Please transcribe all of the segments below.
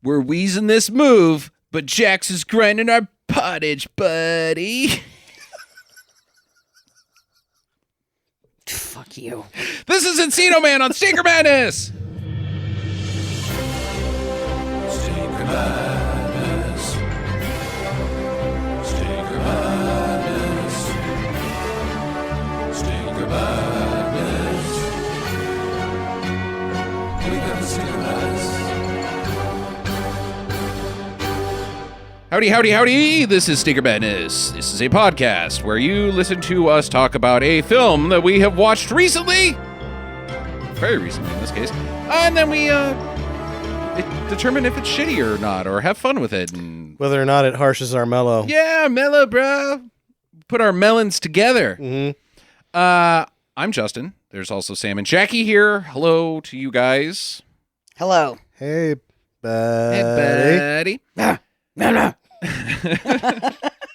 We're wheezing this move, but Jax is grinding our pottage, buddy. Fuck you. This is Encino Man on Stinker Madness. Stinker Madness. Stinker Madness. Stinker Madness. We got the Stinker Madness. Howdy, howdy, howdy. This is Stinker Madness. This is a podcast where you listen to us talk about a film that we have watched recently. Very recently in this case. And then we determine if it's shitty or not, or have fun with it. And whether or not it harshes our mellow. yeah, mellow, bro. Put our melons together. Mm-hmm. I'm Justin. There's also Sam and Jackie here. Hello to you guys. Hello. Hey, buddy. Hey, buddy. No.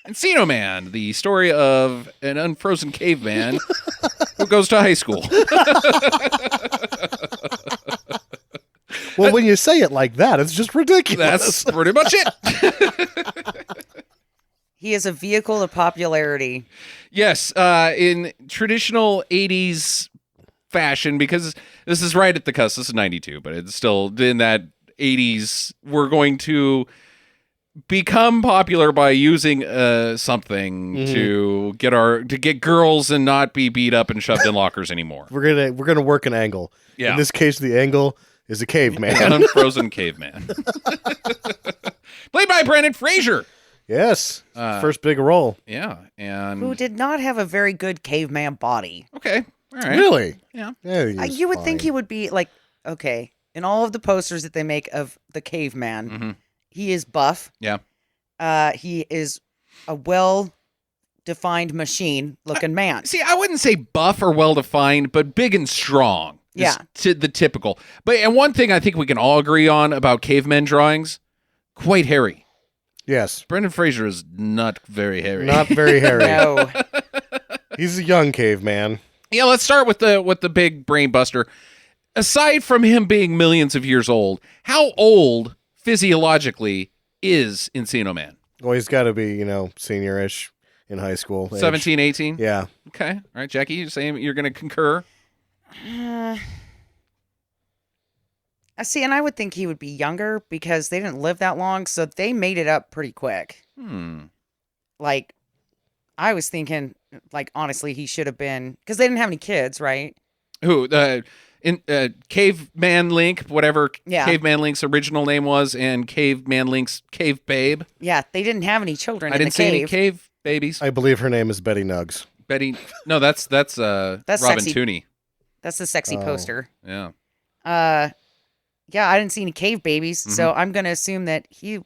Encino Man, the story of an unfrozen caveman who goes to high school. Well, when you say it like that, it's just ridiculous. That's pretty much it. He is a vehicle of popularity. Yes, in traditional 80s fashion, because this is right at the cusp. This is 92, but it's still in that 80s. We're going to become popular by using something to get girls and not be beat up and shoved in lockers anymore. We're gonna work an angle. Yeah. In this case, the angle is a caveman. An unfrozen caveman. Played by Brendan Fraser. Yes. First big role. Yeah, and Who did not have a very good caveman body. okay, all right. Really? Yeah. You would think he would be like, okay, in all of the posters that they make of the caveman, Mm-hmm. he is buff. Yeah. He is a well-defined machine-looking man. See, I wouldn't say buff or well-defined, but big and strong. Yeah. The typical. And one thing I think we can all agree on about cavemen drawings, quite hairy. Yes. Brendan Fraser is not very hairy. Not very hairy. No. He's a young caveman. Yeah, let's start with the big brain buster. Aside from him being millions of years old, how old physiologically is Encino Man? Well, he's got to be, senior-ish in high school. age. 17, 18? Yeah. Okay. All right, Jackie, you're saying you're going to concur? See, and I would think he would be younger because they didn't live that long, so they made it up pretty quick. Like, I was thinking, like, honestly, he should have been, because they didn't have any kids, right? Who? Caveman Link, whatever Yeah. Caveman Link's original name was, and Caveman Link's Cave Babe. Yeah, they didn't have any children I in the didn't see cave. any cave babies. I believe her name is Betty Nuggs. Betty. No, that's Robin sexy. Tooney. That's the sexy poster. Yeah. Yeah, I didn't see any cave babies, so I'm going to assume that he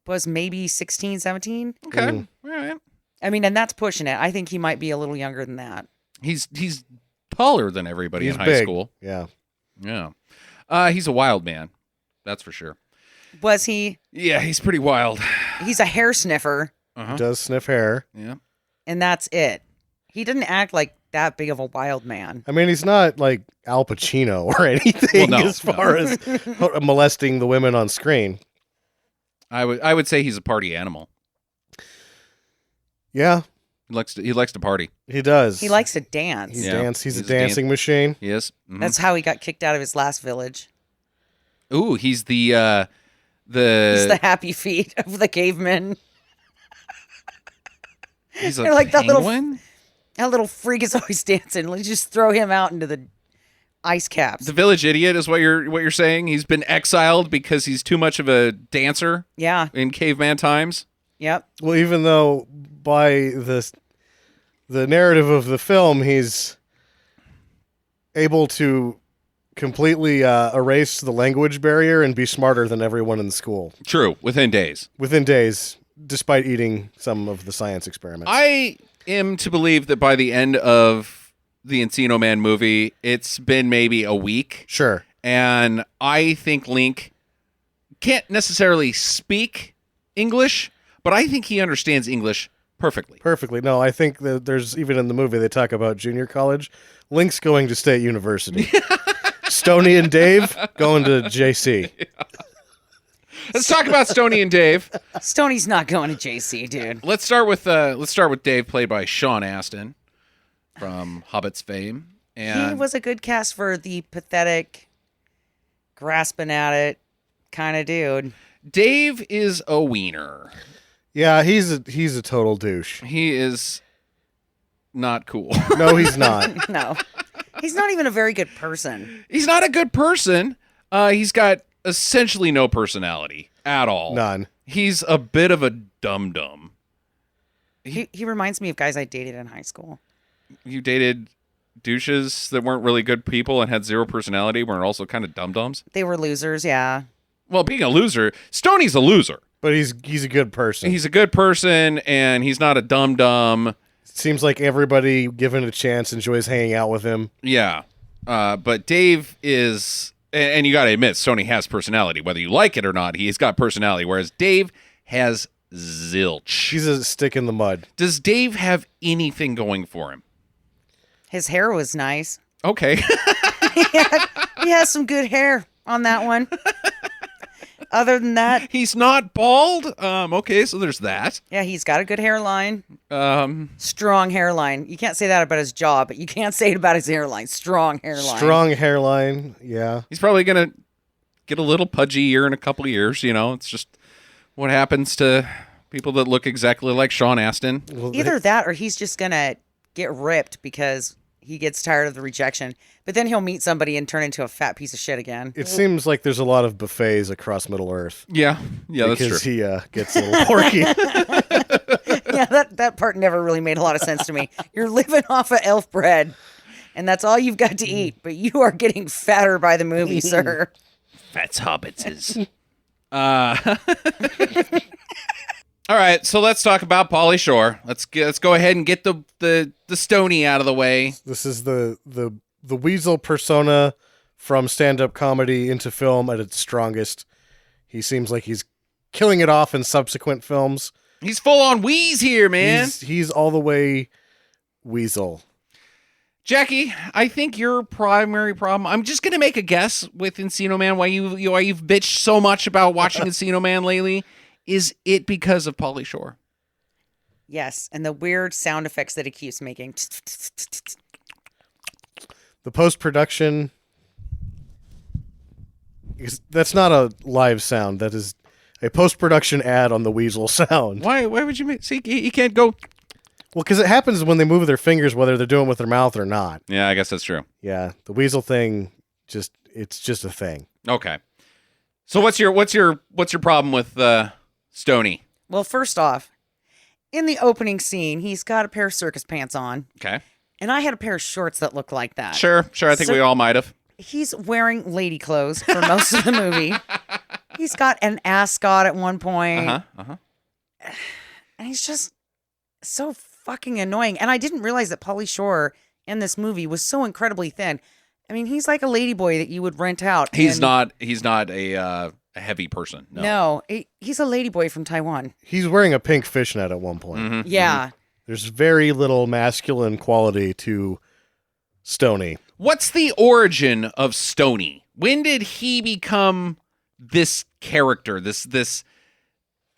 was maybe 16, 17. Okay. All right. I mean, and that's pushing it. I think he might be a little younger than that. He's taller than everybody He's in high big. school. Yeah. Yeah. He's a wild man. That's for sure. Was he? Yeah, he's pretty wild. He's a hair sniffer, Uh-huh. He does sniff hair. Yeah. and that's it. He didn't act like that big of a wild man. I mean, he's not like Al Pacino or anything Well, no, as far as molesting the women on screen. I would say he's a party animal. Yeah, He likes to party. he does. He likes to dance. He's Yeah. He's a dancing machine. He is. Mhm. That's how he got kicked out of his last village. Ooh, he's the He's the happy feet of the cavemen. he's a They're like that little- penguin. That little freak is always dancing. Let's just throw him out into the ice caps. The village idiot is what you're saying. He's been exiled because he's too much of a dancer Yeah. in caveman times. Yep. Well, even though by the narrative of the film, he's able to completely erase the language barrier and be smarter than everyone in the school True, within days. within days, despite eating some of the science experiments. I am to believe that by the end of the Encino Man movie, it's been maybe a week. Sure. And I think Link can't necessarily speak English, but I think he understands English perfectly. Perfectly. No, I think that there's even in the movie they talk about junior college. Link's going to State University. Stoney and Dave going to JC. Let's talk about Stoney and Dave. Stoney's not going to JC, dude. Let's start with Dave, played by Sean Astin from Hobbit's fame. And He was a good cast for the pathetic, grasping at it kind of dude. Dave is a wiener. Yeah, he's a total douche. He is not cool. No, he's not. No. He's not even a very good person. He's not a good person. He's got essentially no personality at all. None. He's a bit of a dum-dum. He reminds me of guys I dated in high school. You dated douches that weren't really good people and had zero personality, were also kind of dum-dums? They were losers, yeah. Well, being a loser, Stoney's a loser. But he's a good person. He's a good person, and he's not a dum-dum. Seems like everybody given a chance enjoys hanging out with him. Yeah. But Dave is, and you got to admit, Stoney has personality. Whether you like it or not, he's got personality, whereas Dave has zilch. He's a stick in the mud. Does Dave have anything going for him? His hair was nice. Okay. He has some good hair on that one. Other than that, He's not bald. Okay, so there's that. yeah, he's got a good hairline. Um, Strong hairline. You can't say that about his jaw, but you can't say it about his hairline. Strong hairline. Strong hairline. Yeah. he's probably gonna get a little pudgy here in a couple of years. You know, it's just what happens to people that look exactly like Sean Astin. Well, Either that or he's just going to get ripped because he gets tired of the rejection. But then he'll meet somebody and turn into a fat piece of shit again. it seems like there's a lot of buffets across Middle Earth. Yeah, that's because true. he gets a little porky. Yeah, that part never really made a lot of sense to me. You're living off of elf bread, and that's all you've got to eat, but you are getting fatter by the movie, sir. Fats hobbitses. All right, so let's talk about Pauly Shore. Let's go ahead and get the Stoney out of the way. This is the weasel persona from stand-up comedy into film at its strongest. He seems like he's killing it off in subsequent films. He's full on wheeze here, man. He's all the way weasel. Jackie, I think your primary problem. I'm just gonna make a guess with Encino Man. Why you've bitched so much about watching Encino Man lately? Is it because of Pauly Shore? Yes, and the weird sound effects that he keeps making. The post-production, that's not a live sound. That is a post-production ad on the weasel sound. Why would you make? See, you can't go. Well, because it happens when they move their fingers, whether they're doing it with their mouth or not. Yeah, I guess that's true. Yeah, the weasel thing, it's just a thing. Okay. So what's your problem with Stoney? Well, first off, in the opening scene, he's got a pair of circus pants on, Okay. and I had a pair of shorts that looked like that. Sure. I think So- we all might have. He's wearing lady clothes for most of the movie. He's got an ascot at one point, and he's just so fucking annoying. And I didn't realize that Pauly Shore in this movie was so incredibly thin. I mean, he's like a ladyboy that you would rent out. He's and- not a heavy person. No. No, he's a ladyboy from Taiwan. He's wearing a pink fishnet at one point. Mhm. Yeah. There's very little masculine quality to Stoney. What's the origin of Stoney? When did he become this character, this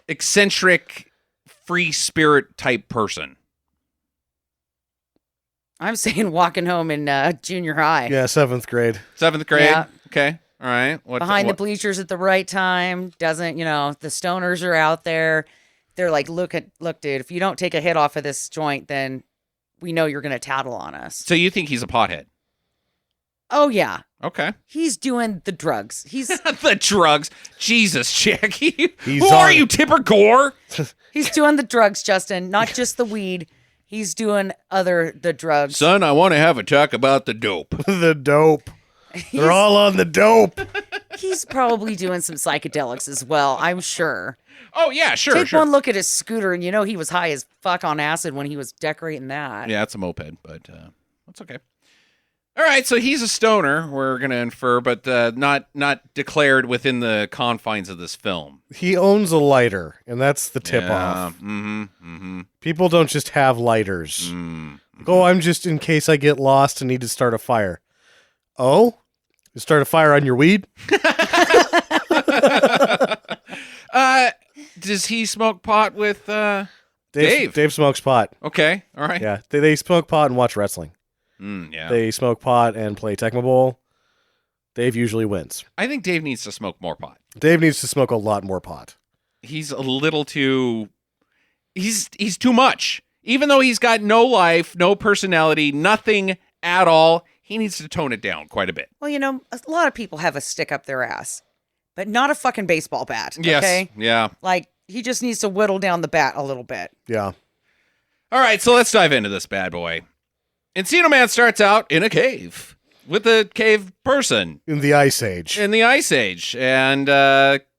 eccentric, free spirit type person? I'm saying walking home in junior high. Yeah, 7th grade. 7th grade? Yeah. Okay. All right. Behind the bleachers at the right time. Doesn't, the stoners are out there. They're like, look, dude, if you don't take a hit off of this joint, then we know you're going to tattle on us. So you think he's a pothead? Oh, yeah. Okay. He's doing the drugs. He's The drugs. Jesus, Jackie. He's Who are on- you, Tipper Gore? he's doing the drugs, Justin. Not just the weed. He's doing the drugs. Son, I want to have a talk about the dope. The dope. They're all on the dope. He's probably doing some psychedelics as well, I'm sure. Oh, yeah, sure, Take sure. one look at his scooter, and he was high as fuck on acid when he was decorating that. Yeah, it's a moped, but that's okay. All right, so he's a stoner, we're going to infer, but not declared within the confines of this film. He owns a lighter, and that's the tip Yeah, off. Mm-hmm, mm-hmm. People don't just have lighters. Oh, I'm just in case I get lost and need to start a fire. Oh? You start a fire on your weed? Does he smoke pot with Dave? Dave smokes pot. Okay, all right. Yeah, they smoke pot and watch wrestling. Yeah. They smoke pot and play Tecmo Bowl. Dave usually wins. I think Dave needs to smoke more pot. Dave needs to smoke a lot more pot. He's a little too. He's too much. Even though he's got no life, no personality, nothing at all, he needs to tone it down quite a bit. Well, a lot of people have a stick up their ass, but not a fucking baseball bat. Yes. Okay? Yeah. Like, he just needs to whittle down the bat a little bit. Yeah. All right, so let's dive into this bad boy. Encino Man starts out in a cave with a cave person In the Ice Age. in the Ice Age. And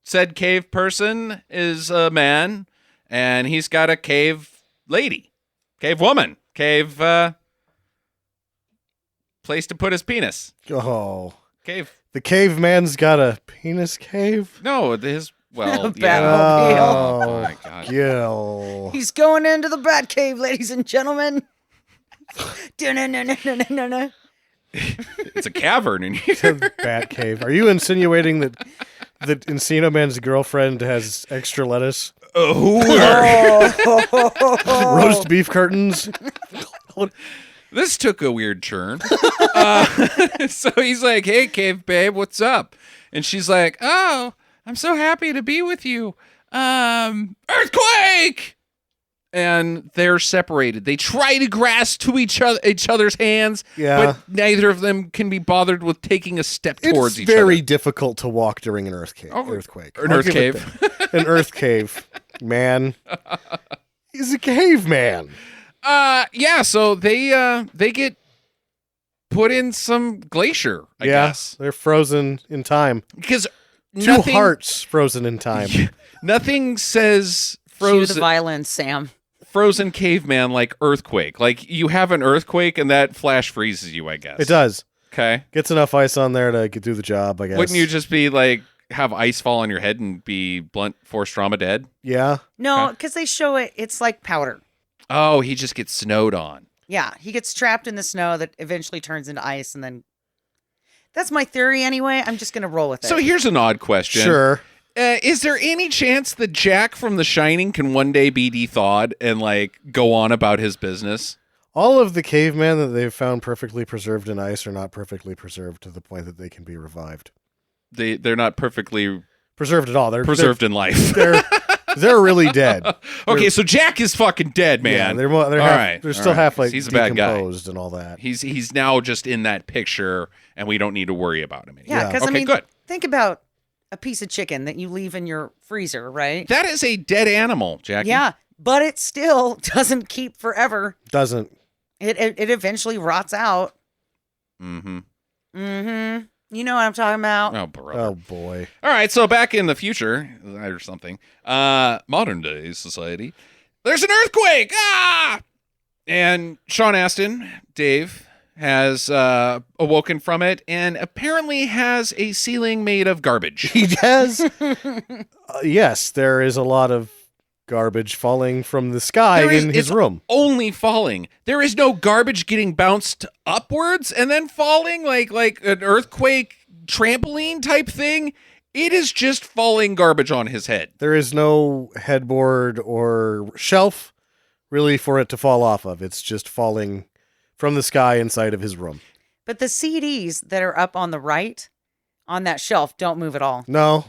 said cave person is a man, and he's got a cave lady, cave woman, cave place to put his penis. Oh. Cave. The caveman's got a penis cave? No, his, well, Bat- yeah. Oh, Oh, my God. Gil. He's going into the bat cave, ladies and gentlemen. No. It's a cavern in here. Bat cave. Are you insinuating that Encino Man's girlfriend has extra lettuce? Roast beef curtains? This took a weird turn. So he's like, hey, cave babe, what's up? And she's like, oh, I'm so happy to be with you. Earthquake! And they're separated. They try to grasp to each other's hands, Yeah. but neither of them can be bothered with taking a step towards It's each other. very difficult to walk during an earthquake. Oh, Earthquake. an I'll earth give it cave. that. An earth cave. Man. He's a caveman. Yeah, so they get put in some glacier, I guess. They're frozen in time. Because Two hearts frozen in time. nothing says Cue the violin, Sam. frozen caveman like earthquake. Like you have an earthquake and that flash freezes you, I guess. It does. Okay. Gets enough ice on there to do the job, I guess. Wouldn't you just be like have ice fall on your head and be blunt force trauma dead? Yeah. No, because they show it's like powder. Oh, he just gets snowed on. Yeah, he gets trapped in the snow that eventually turns into ice, and then that's my theory anyway. I'm just gonna roll with it. So here's an odd question. Sure. Is there any chance that Jack from The Shining can one day be de-thawed and like go on about his business? All of the cavemen that they've found perfectly preserved in ice are not perfectly preserved to the point that they can be revived. They're not perfectly Preserved at all. They're preserved in life. They're really dead. Okay, so Jack is fucking dead, man. Yeah, they're All half, right, they're all still right. half like He's a bad guy. decomposed and all that. He's now just in that picture, and we don't need to worry about him anymore. yeah, because Okay, I mean, good. think about a piece of chicken that you leave in your freezer, right? That is a dead animal, Jackie. Yeah, but it still doesn't keep forever. Doesn't. It eventually rots out. Mm-hmm. Mm-hmm. You know what I'm talking about. Oh, brother. Oh boy. All right, so back in the future or something, modern day society, there's an earthquake. Ah! And Sean Astin, Dave, has awoken from it and apparently has a ceiling made of garbage. He has. Yes, there is a lot of garbage falling from the sky There is- in his it's room. Only falling. There is no garbage getting bounced upwards and then falling like an earthquake trampoline type thing. It is just falling garbage on his head. There is no headboard or shelf really for it to fall off of. It's just falling from the sky inside of his room. But the CDs that are up on the right on that shelf don't move at all. No.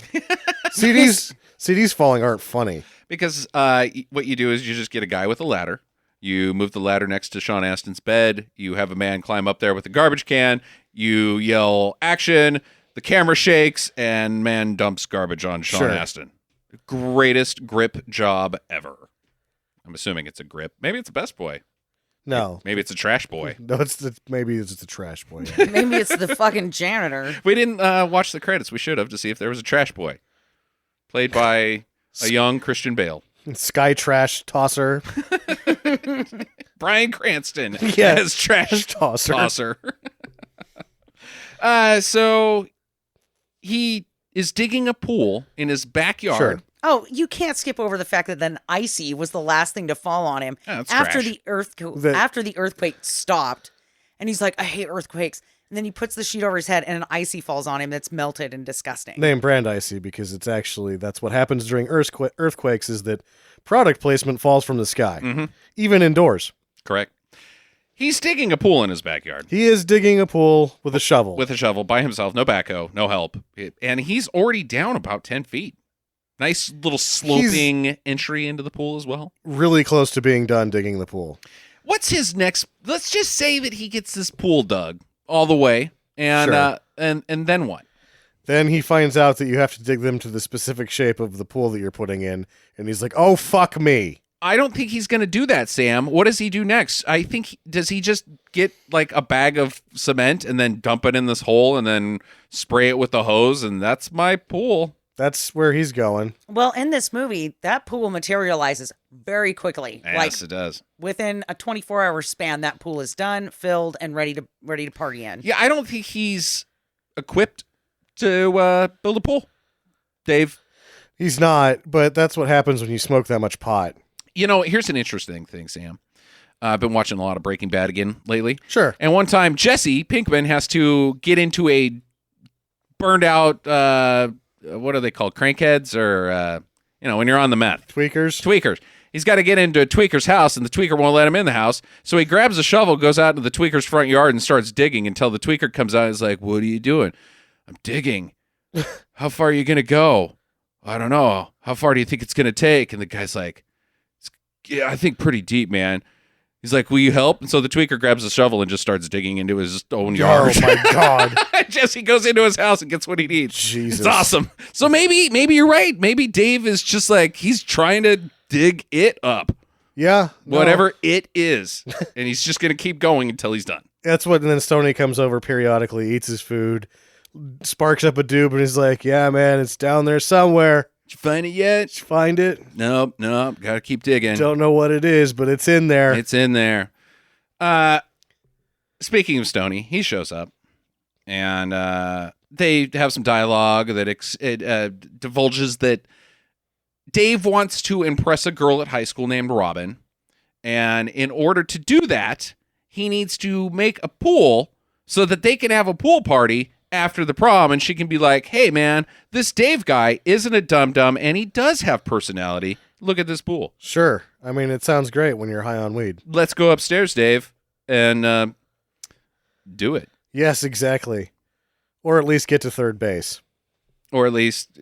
CDs falling aren't funny. Because what you do is you just get a guy with a ladder. You move the ladder next to Sean Astin's bed. You have a man climb up there with a garbage can. You yell, action. The camera shakes, and man dumps garbage on Sean Sure. Astin. Greatest grip job ever. I'm assuming it's a grip. Maybe it's a best boy. No. Maybe it's a trash boy. No, maybe it's the trash boy. Maybe it's the fucking janitor. We didn't watch the credits. We should have to see if there was a trash boy. Played by a young Christian Bale. Sky trash tosser. Bryan Cranston Yeah. as trash Tosser. tosser. So he is digging a pool in his backyard. Sure. Oh, you can't skip over the fact that then icy was the last thing to fall on him Yeah, that's after trash. the earthquake stopped. And he's like, I hate earthquakes. And then he puts the sheet over his head and an icy falls on him that's melted and disgusting. Name brand icy because it's actually that's what happens during earthquakes is that product placement falls from the sky, even indoors. Correct. He's digging a pool in his backyard. He is digging a pool with a shovel. With a shovel by himself, no backhoe, no help. And he's already down about 10 feet. Nice little sloping entry into the pool as well. Really close to being done digging the pool. What's his next? Let's just say that he gets this pool dug all the way, and Sure. and then what? Then he finds out that you have to dig them to the specific shape of the pool that you're putting in, and he's like, "Oh fuck me." I don't think he's going to do that, Sam. What does he do next? I think does he just get like a bag of cement and then dump it in this hole and then spray it with the hose and that's my pool. That's where he's going. Well, in this movie, that pool materializes very quickly. Yes, it does. Within a 24-hour span, that pool is done, filled, and ready to party in. Yeah, I don't think he's equipped to build a pool. Dave, He's not, but that's what happens when you smoke that much pot. you know, here's an interesting thing, Sam. I've been watching a lot of Breaking Bad again lately. Sure. And one time, Jesse Pinkman has to get into a burned out, what are they called? Crankheads or, when you're on the meth. Tweakers. He's got to get into a tweaker's house, and the tweaker won't let him in the house. So he grabs a shovel, goes out into the tweaker's front yard, and starts digging until the tweaker comes out and is like, "What are you doing?" "I'm digging." "How far are you going to go?" "I don't know." "How far do you think it's going to take?" And the guy's like, "Yeah, I think pretty deep, man." He's like, "Will you help?" And so the tweaker grabs a shovel and just starts digging into his own yard. Oh my god. Jesse goes into his house and gets what he needs. Jesus. It's awesome. So maybe you're right. Maybe Dave is just like, he's trying to dig it up. Yeah. no. Whatever it is. And he's just going to keep going until he's done. That's what, and then Stoney comes over periodically, eats his food, sparks up a doob, and he's like, "Yeah, man, it's down there somewhere. Did you find it yet?" Did you find it? Nope. Got to keep digging. Don't know what it is, but it's in there." It's in there. Speaking of Stoney, he shows up. And they have some dialogue that divulges that Dave wants to impress a girl at high school named Robin. And in order to do that, he needs to make a pool so that they can have a pool party after the prom. And she can be like, "Hey, man, this Dave guy isn't a dum-dum, and he does have personality. Look at this pool. Sure. I mean, it sounds great when you're high on weed. Let's go upstairs, Dave, and do it." Yes, exactly. Or at least get to third base. Or at least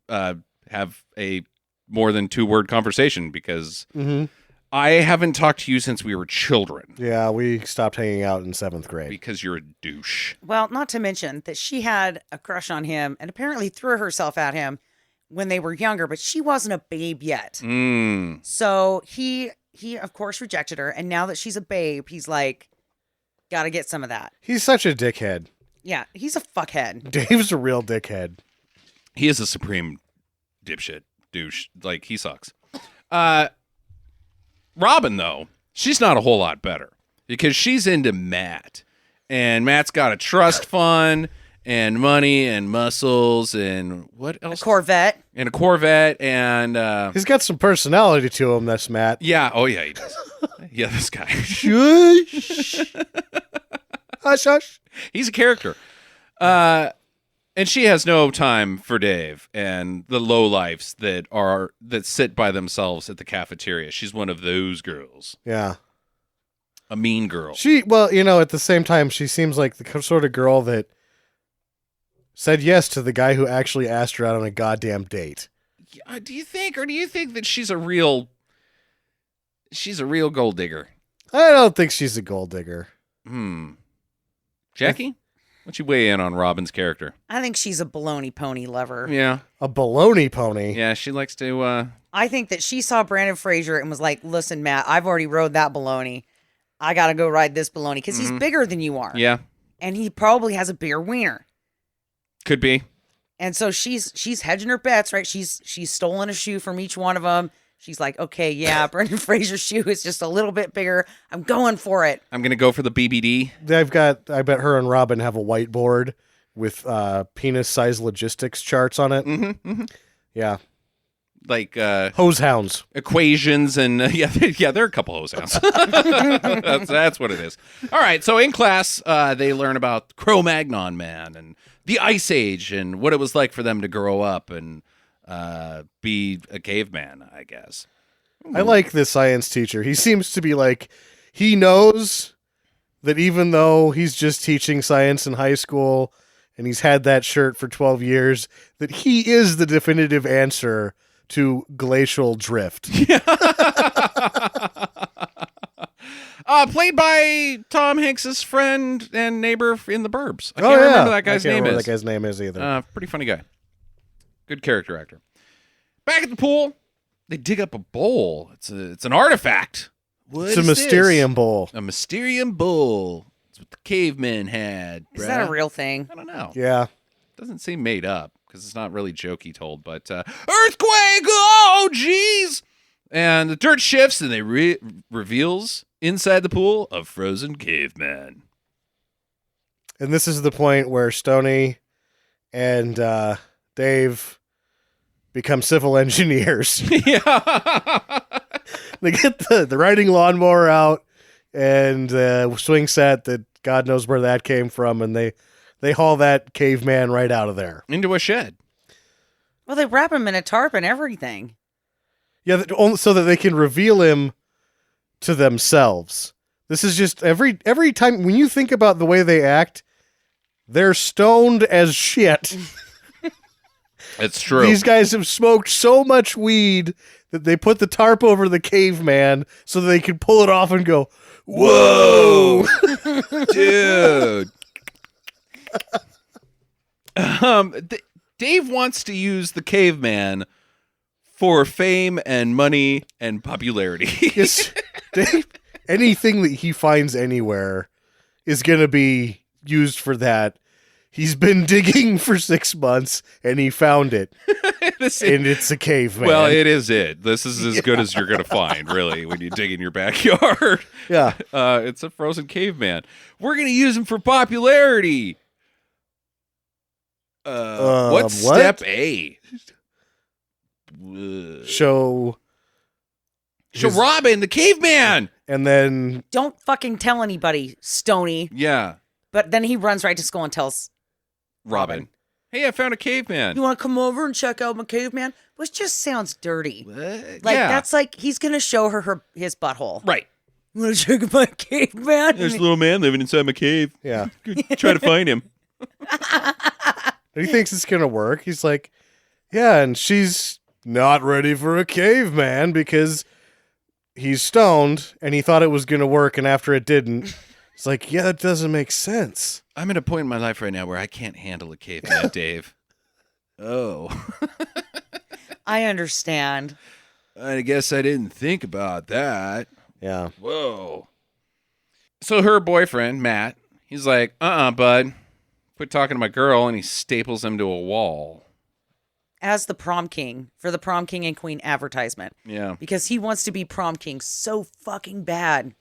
have a more than 2-word conversation, because I haven't talked to you since we were children. Yeah, we stopped hanging out in 7th grade. Because you're a douche. Well, not to mention that she had a crush on him and apparently threw herself at him when they were younger, but she wasn't a babe yet. So he of course rejected her, and now that she's a babe, he's like, gotta get some of that. He's such a dickhead. Yeah, he's a fuckhead. Dave's a real dickhead. He is a supreme dipshit douche. Like, he sucks. Robin, though, she's not a whole lot better, because she's into Matt. And Matt's got a trust fund and money and muscles and what else? A Corvette. And a Corvette and He's got some personality to him, that's Matt. yeah, oh yeah, he does. Yeah, this guy. Shush. Hush, hush. He's a character. And she has no time for Dave and the lowlifes that sit by themselves at the cafeteria. She's one of those girls. Yeah. A mean girl. At the same time, she seems like the sort of girl that said yes to the guy who actually asked her out on a goddamn date. Do you think that she's a real gold digger? I don't think she's a gold digger. Jackie? What'd you weigh in on Robin's character? I think she's a baloney pony lover. Yeah. A baloney pony. Yeah, she likes to I think that she saw Brandon Fraser and was like, "Listen, Matt, I've already rode that baloney. I got to go ride this baloney because he's bigger than you are." Yeah. And he probably has a bigger wiener. Could be. And so she's hedging her bets, right? She's stolen a shoe from each one of them. She's like, "Okay, yeah, Brendan Fraser's shoe is just a little bit bigger. I'm going for it." I'm going to go for the BBD. I bet her and Robin have a whiteboard with penis-sized logistics charts on it. Mm-hmm. Yeah. like Hose hounds. equations and yeah, they're a couple hose hounds. That's what it is. All right, so in class, they learn about Cro-Magnon Man and the Ice Age and what it was like for them to grow up and be a caveman, I guess. I like this science teacher. He seems to be like, he knows that even though he's just teaching science in high school and he's had that shirt for 12 years, that he is the definitive answer to glacial drift. Played by Tom Hanks's friend and neighbor in The Burbs. I can't Oh, yeah. remember that guy's I can't name remember is. that guy's name is either. Pretty funny guy. Good character actor. Back at the pool, they dig up a bowl. It's an artifact. What It's a is this? Mysterium bowl. A Mysterium bowl. It's what the cavemen had. Is that a bruh. real thing? I don't know. Yeah. Doesn't seem made up because it's not really jokey told, but earthquake! Oh, jeez! And the dirt shifts and they reveals inside the pool a frozen caveman. And this is the point where Stoney and Dave become civil engineers. Yeah. They get the riding lawnmower out and swing set that God knows where that came from, and they haul that caveman right out of there. Into a shed. Well, they wrap him in a tarp and everything. Yeah, so that they can reveal him to themselves. This is just every time when you think about the way they act, they're stoned as shit. It's true. These guys have smoked so much weed that they put the tarp over the caveman so that they can pull it off and go, "Whoa, dude." Dave wants to use the caveman for fame and money and popularity. Yes, Dave, anything that he finds anywhere is going to be used for that. He's been digging for 6 months and he found it. And it's a caveman. Well, it is it. This is as good as you're going to find, really, when you dig in your backyard. Yeah. It's a frozen caveman. We're going to use him for popularity. What's what? step A? Show Robin, the caveman. and then Don't fucking tell anybody, Stoney. Yeah, But then he runs right to school and tells Robin. Hey, I found a caveman. You want to come over and check out my caveman? Which just sounds dirty. What? Like, Yeah. that's like he's going to show her his butthole. Right. You want to check out my caveman? There's a little man living inside my cave. yeah. Try to find him. And he thinks it's going to work. He's like, yeah, and she's not ready for a caveman because he's stoned and he thought it was going to work, and after it didn't, it's like, yeah, that doesn't make sense. I'm at a point in my life right now where I can't handle a caveman, Dave. Oh. I understand. I guess I didn't think about that. Yeah. Whoa. So her boyfriend, Matt, he's like, bud. Quit talking to my girl, and he staples him to a wall. As the prom king for the prom king and queen advertisement. Yeah. Because he wants to be prom king so fucking bad.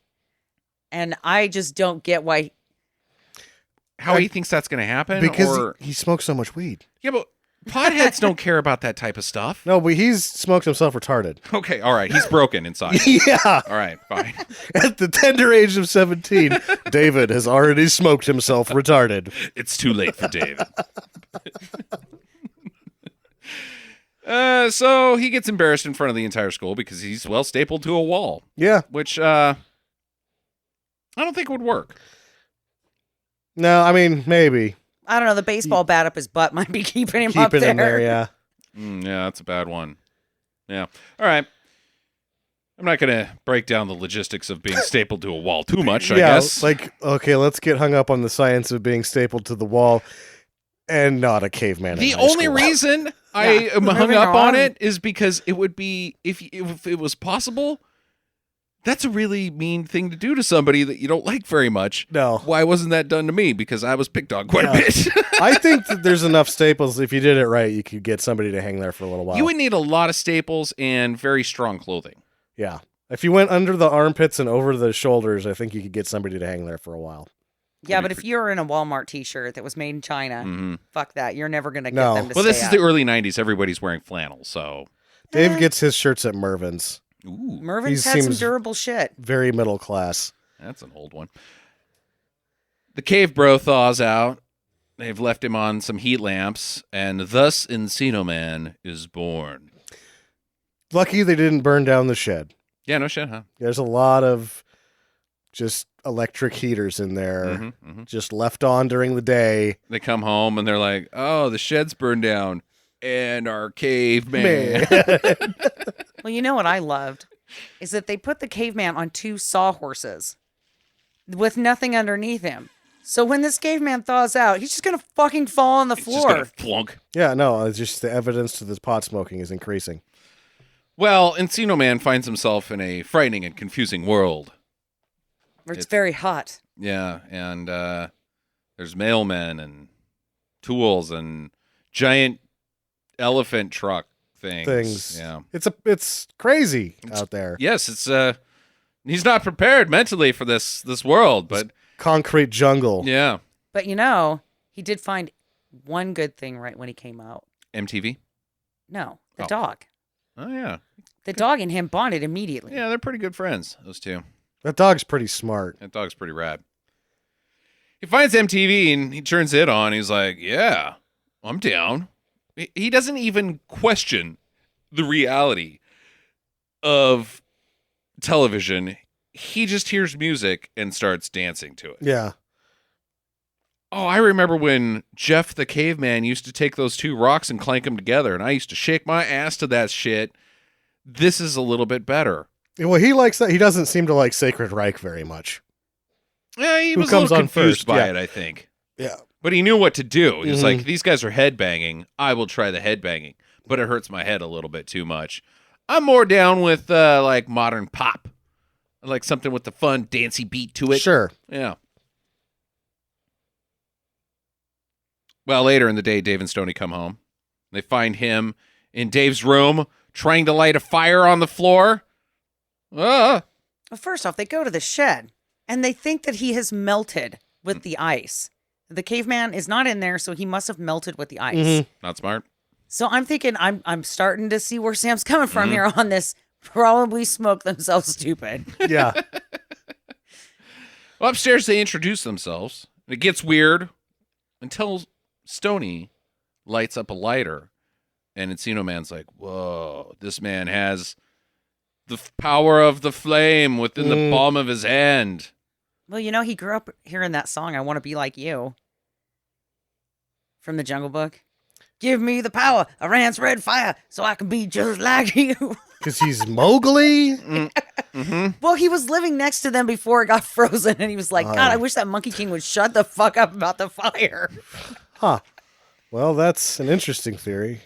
And I just don't get why. How he thinks that's going to happen? Because or... he smokes so much weed. Yeah, but potheads don't care about that type of stuff. No, but he's smoked himself retarded. Okay, all right. He's broken inside. Yeah. All right, fine. At the tender age of 17, David has already smoked himself retarded. It's too late for David. So he gets embarrassed in front of the entire school because he's well stapled to a wall, Yeah. which I don't think would work. No, I mean, maybe. I don't know. The baseball bat up his butt might be keeping him up Keeping there. him there, yeah. Yeah, that's a bad one. Yeah. All right. I'm not going to break down the logistics of being stapled to a wall too much, I guess. Like, okay, let's get hung up on the science of being stapled to the wall and not a caveman. The in high only school. reason I am hung Moving up on on. it is because it would be, if it was possible, that's a really mean thing to do to somebody that you don't like very much. No. Why wasn't that done to me? Because I was picked on quite a bit. I think that there's enough staples. If you did it right, you could get somebody to hang there for a little while. You would need a lot of staples and very strong clothing. Yeah. If you went under the armpits and over the shoulders, I think you could get somebody to hang there for a while. Yeah, but if you're in a Walmart t-shirt that was made in China, fuck that. You're never going to get No. them to Well, this stay is up. the early 90s. Everybody's wearing flannel, so Dave gets his shirts at Mervin's. Ooh, Mervin's He had some seems- durable shit. Very middle class. that's an old one. The cave bro thaws out. They've left him on some heat lamps, and thus Encino Man is born. Lucky they didn't burn down the shed. Yeah, no shit, huh? There's a lot of just electric heaters in there, just left on during the day. They come home and they're like, "Oh, the shed's burned down, and our caveman." Well, you know what I loved is that they put the caveman on 2 sawhorses with nothing underneath him. So when this caveman thaws out, he's just gonna fucking fall on the It's just floor. gonna flunk. Yeah, no, it's just the evidence to this pot smoking is increasing. Well, Encino Man finds himself in a frightening and confusing world. Where it's very hot. Yeah, and there's mailmen and tools and giant elephant truck things. Yeah. It's crazy out there. Yes, it's he's not prepared mentally for this world, but Concrete jungle. yeah. But you know, he did find one good thing right when he came out. MTV? No, the Oh. dog. Oh yeah. The dog and him bonded immediately. Yeah, they're pretty good friends, those two. That dog's pretty smart. That dog's pretty rad. He finds MTV and he turns it on. He's like, "Yeah, I'm down." He doesn't even question the reality of television. He just hears music and starts dancing to it. Yeah. Oh, I remember when Jeff the caveman used to take those 2 rocks and clank them together, and I used to shake my ass to that shit. This is a little bit better. Well, he likes that. He doesn't seem to like Sacred Reich very much. Yeah, he Who was a comes little on confused first? by Yeah. it, I think. Yeah. But he knew what to do. He was Mhm. like, these guys are headbanging. I will try the headbanging, but it hurts my head a little bit too much. I'm more down with like modern pop. I like something with the fun, dancey beat to it. Sure. Yeah. Well, later in the day, Dave and Stoney come home. They find him in Dave's room trying to light a fire on the floor. Ah. Well, first off, they go to the shed and they think that he has melted with the ice. The caveman is not in there, so he must have melted with the ice. Mhm. Not smart. So I'm thinking, I'm starting to see where Sam's coming from here on this. Probably smoke themselves stupid. Yeah. Well, upstairs, they introduce themselves. It gets weird until Stoney lights up a lighter. And Encino Man's like, whoa, this man has the power of the flame within the palm of his hand. Well, you know, he grew up hearing that song, I Want to Be Like You, from the Jungle Book. Give me the power, a ran's red fire, so I can be just like you. Because he's Mowgli. Well, he was living next to them before it got frozen, and he was like, God, I wish that Monkey King would shut the fuck up about the fire. Huh. Well, that's an interesting theory.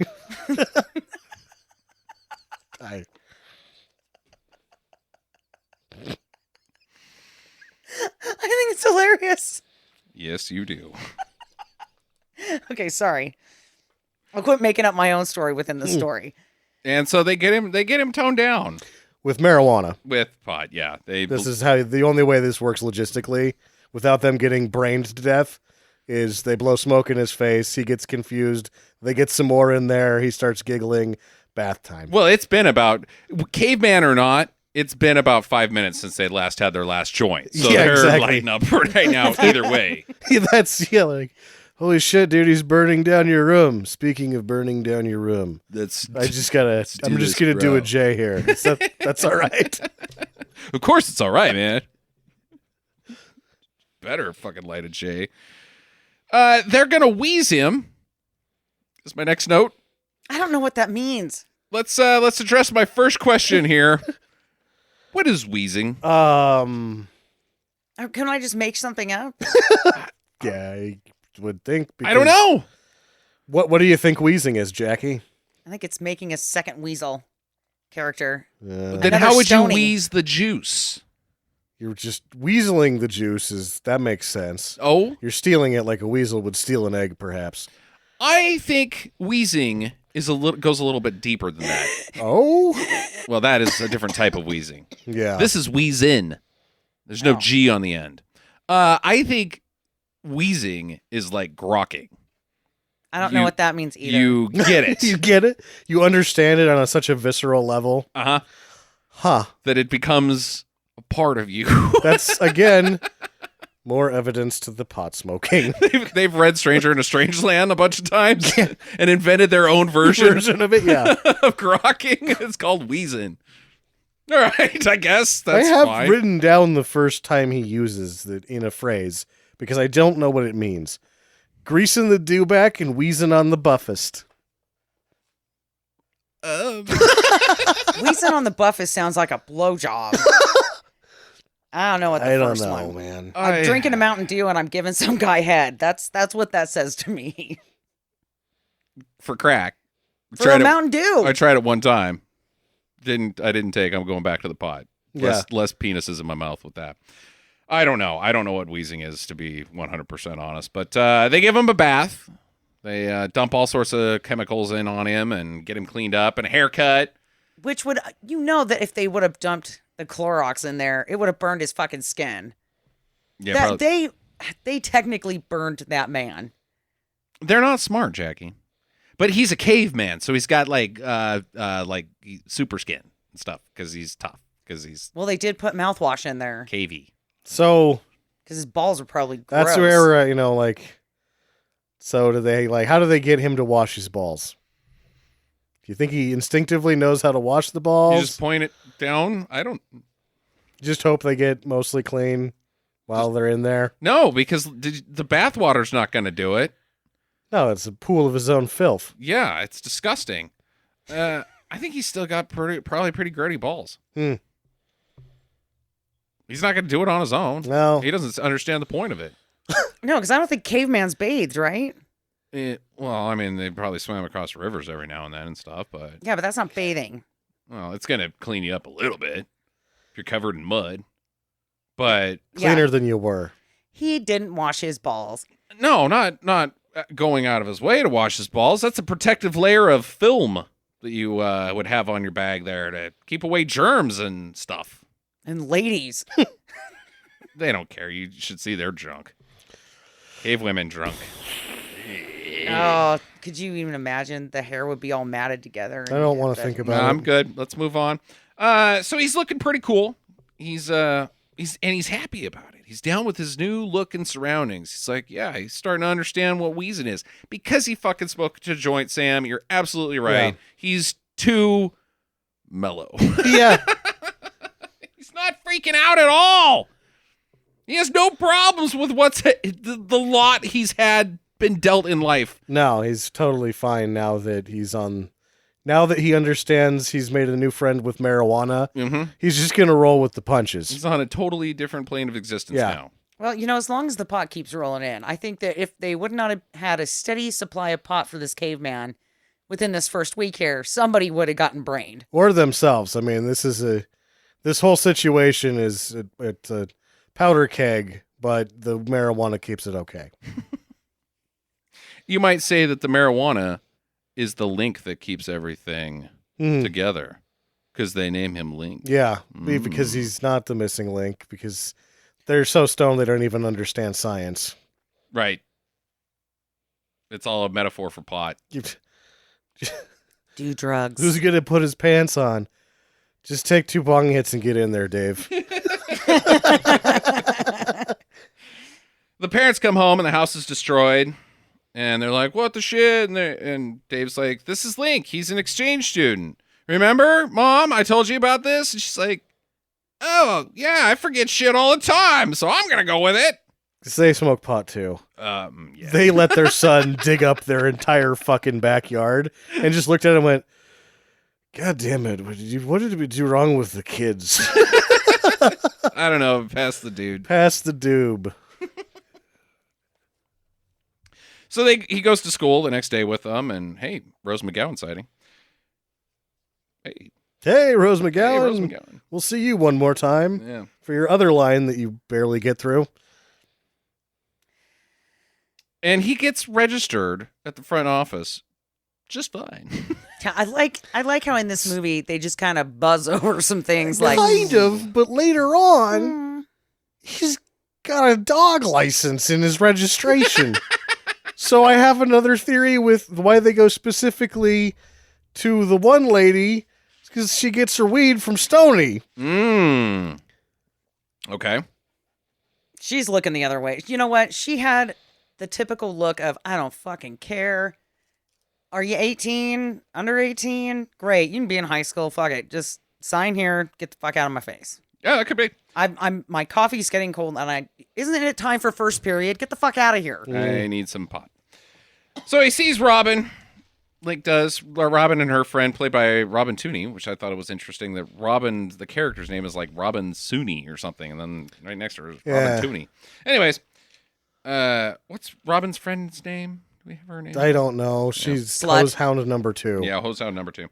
I think it's hilarious. Yes, you do. Okay, sorry. I'll quit making up my own story within the story. And so they get him toned down with marijuana. with pot. Yeah, This is how the only way this works logistically, without them getting brained to death, is they blow smoke in his face. He gets confused. They get some more in there. He starts giggling. Bath time. Well, it's been about caveman or not. It's been about 5 minutes since they last had their last joint. So Yeah, they're exactly. lighting up right now either way. That's like, holy shit, dude, he's burning down your room. Speaking of burning down your room, I'm just gonna do a J here. That's all right. Of course it's all right, man. Better fucking light a J. They're going to wheeze him. Is my next note. I don't know what that means. Let's address my first question here. What is wheezing? Can I just make something up? Yeah, I would think. I don't know. What do you think wheezing is, Jackie? I think it's making a second weasel character. Then Another how would Stoney. you wheeze the juice? You're just weaseling the juice. That makes sense. Oh, You're stealing it like a weasel would steal an egg, perhaps. I think wheezing goes a little bit deeper than that. Oh? Well, that is a different type of wheezing. Yeah. This is weezin. There's no G on the end. I think wheezing is like grokking. I don't know what that means either. You get it. You get it? You understand it on such a visceral level? Uh-huh. Huh. That it becomes a part of you. That's, again, more evidence to the pot smoking. They've read Stranger in a Strange Land a bunch of times and invented their own version of it, yeah. of grokking. It's called weezin. All right, I guess that's I have fine. written down the first time he uses it in a phrase because I don't know what it means. Greasing the dewback and wheezing on the buffest. Wheezing on the buffest sounds like a blowjob. I don't know what the I don't first know, one. man. I'm drinking a Mountain Dew and I'm giving some guy head. That's what that says to me. For crack. For a Mountain Dew. I tried it one time. I didn't take. I'm going back to the pot. Yeah. Less penises in my mouth with that. I don't know. I don't know what wheezing is, to be 100% honest. But they give him a bath. They dump all sorts of chemicals in on him and get him cleaned up and a haircut. Which would, that if they would have dumped the Clorox in there, it would have burned his fucking skin. Yeah, they technically burned that man. They're not smart, Jackie. But he's a caveman, so he's got like super skin and stuff because he's tough. Because he's Well, they did put mouthwash in there cavey. So because his balls are probably gross. that's where, so do they, how do they get him to wash his balls? Do you think he instinctively knows how to wash the balls? You just point it down. I don't. Just hope they get mostly clean while they're in there. No, because the bathwater's not going to do it. No, it's a pool of his own filth. Yeah, it's disgusting. I think he's still got probably pretty grody balls. He's not going to do it on his own. No. He doesn't understand the point of it. No, because I don't think caveman's bathed, right? Well, I mean, they probably swam across rivers every now and then and stuff, but Yeah, but that's not bathing. well, it's going to clean you up a little bit if you're covered in mud. But Cleaner Yeah, than you were. he didn't wash his balls. no, not going out of his way to wash his balls. That's a protective layer of film that you would have on your bag there to keep away germs and stuff. And ladies. They don't care. You should see their drunk. Cave women drunk. Oh, could you even imagine? The hair would be all matted together. I don't want to think No, about I'm it. good. Let's move on. So he's looking pretty cool. He's happy about it. He's down with his new look and surroundings. He's like, yeah, he's starting to understand what weezin is because he fucking smoked a joint. Sam, you're absolutely right. Yeah. He's too mellow. Yeah. He's not freaking out at all. He has no problems with what's the lot he's been dealt in life. No, he's totally fine now that now that he understands he's made a new friend with marijuana. Mm-hmm. He's just going to roll with the punches. He's on a totally different plane of existence Yeah. now. Well, as long as the pot keeps rolling in, I think that if they would not have had a steady supply of pot for this caveman within this first week here, somebody would have gotten brained. Or themselves. I mean, this whole situation is it's a powder keg, but the marijuana keeps it okay. You might say that the marijuana is the link that keeps everything together because they name him Link. Yeah, because he's not the missing link because they're so stoned they don't even understand science. Right. It's all a metaphor for pot. Do drugs. Who's going to put his pants on? Just take 2 bong hits and get in there, Dave. The parents come home and the house is destroyed. And they're like, what the shit? And Dave's like, this is Link. He's an exchange student. Remember, Mom? I told you about this? And she's like, oh, yeah, I forget shit all the time. So I'm going to go with it. 'Cause they smoke pot too. Yeah. They let their son dig up their entire fucking backyard and just looked at him and went, God damn it. What did we do wrong with the kids? I don't know. Pass the dude. Pass the doob. So he goes to school the next day with them, and hey, Rose McGowan sighting. Hey, Rose Hey, McGowan. Rose McGowan. We'll see you one more time Yeah. for your other line that you barely get through. And he gets registered at the front office just fine. Yeah, I like how in this movie they just kind of buzz over some things like Kind of, but later on, he's got a dog license in his registration. So I have another theory with why they go specifically to the one lady, because she gets her weed from Stoney. Okay. She's looking the other way. You know what? She had the typical look of, I don't fucking care. Are you 18? Under 18? Great. You can be in high school. Fuck it. Just sign here. Get the fuck out of my face. Yeah, that could be. My coffee's getting cold, and isn't it time for first period? Get the fuck out of here. I need some pot. So he sees Robin. Link does. Robin and her friend, played by Robin Tooney, which I thought it was interesting that Robin, the character's name is like Robin Sooney or something, and then right next to her is Robin Tooney. Anyways, what's Robin's friend's name? Do we have her name? I don't know. She's Slut. Hose Hound number 2. Yeah, Hosehound number 2.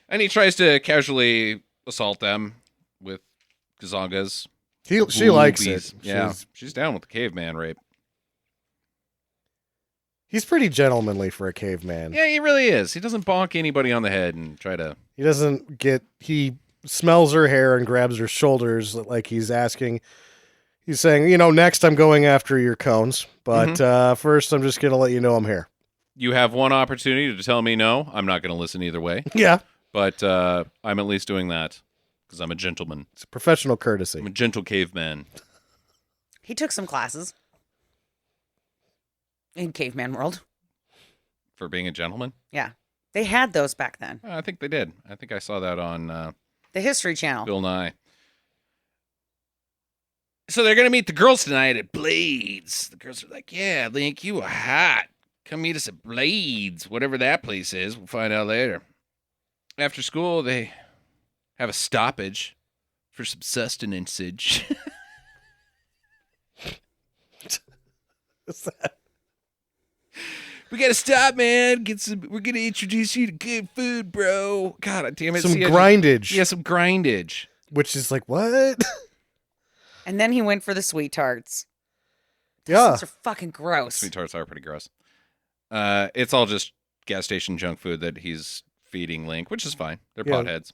And he tries to casually assault them with gazongas. She likes it. Yeah, she's down with the caveman rape. He's pretty gentlemanly for a caveman. Yeah, he really is. He doesn't bonk anybody on the head and try to... He smells her hair and grabs her shoulders like he's asking. He's saying, next I'm going after your cones, but first I'm just going to let you know I'm here. You have one opportunity to tell me no. I'm not going to listen either way. Yeah. But I'm at least doing that because I'm a gentleman. It's professional courtesy. I'm a gentle caveman. He took some classes in caveman world. For being a gentleman? Yeah. They had those back then. I think they did. I think I saw that on The History Channel. Bill Nye. So they're going to meet the girls tonight at Blades. The girls are like, yeah, Link, you are hot. Come meet us at Blades, whatever that place is. We'll find out later. After school, they have a stoppage for some sustenance. What's that? We gotta stop, man. We're gonna introduce you to good food, bro. God damn it. Some grindage. Yeah, some grindage. Which is like, what? And then he went for the sweet tarts. Yeah. Those are fucking gross. Sweet tarts are pretty gross. It's all just gas station junk food that he's feeding Link, which is fine. They're potheads.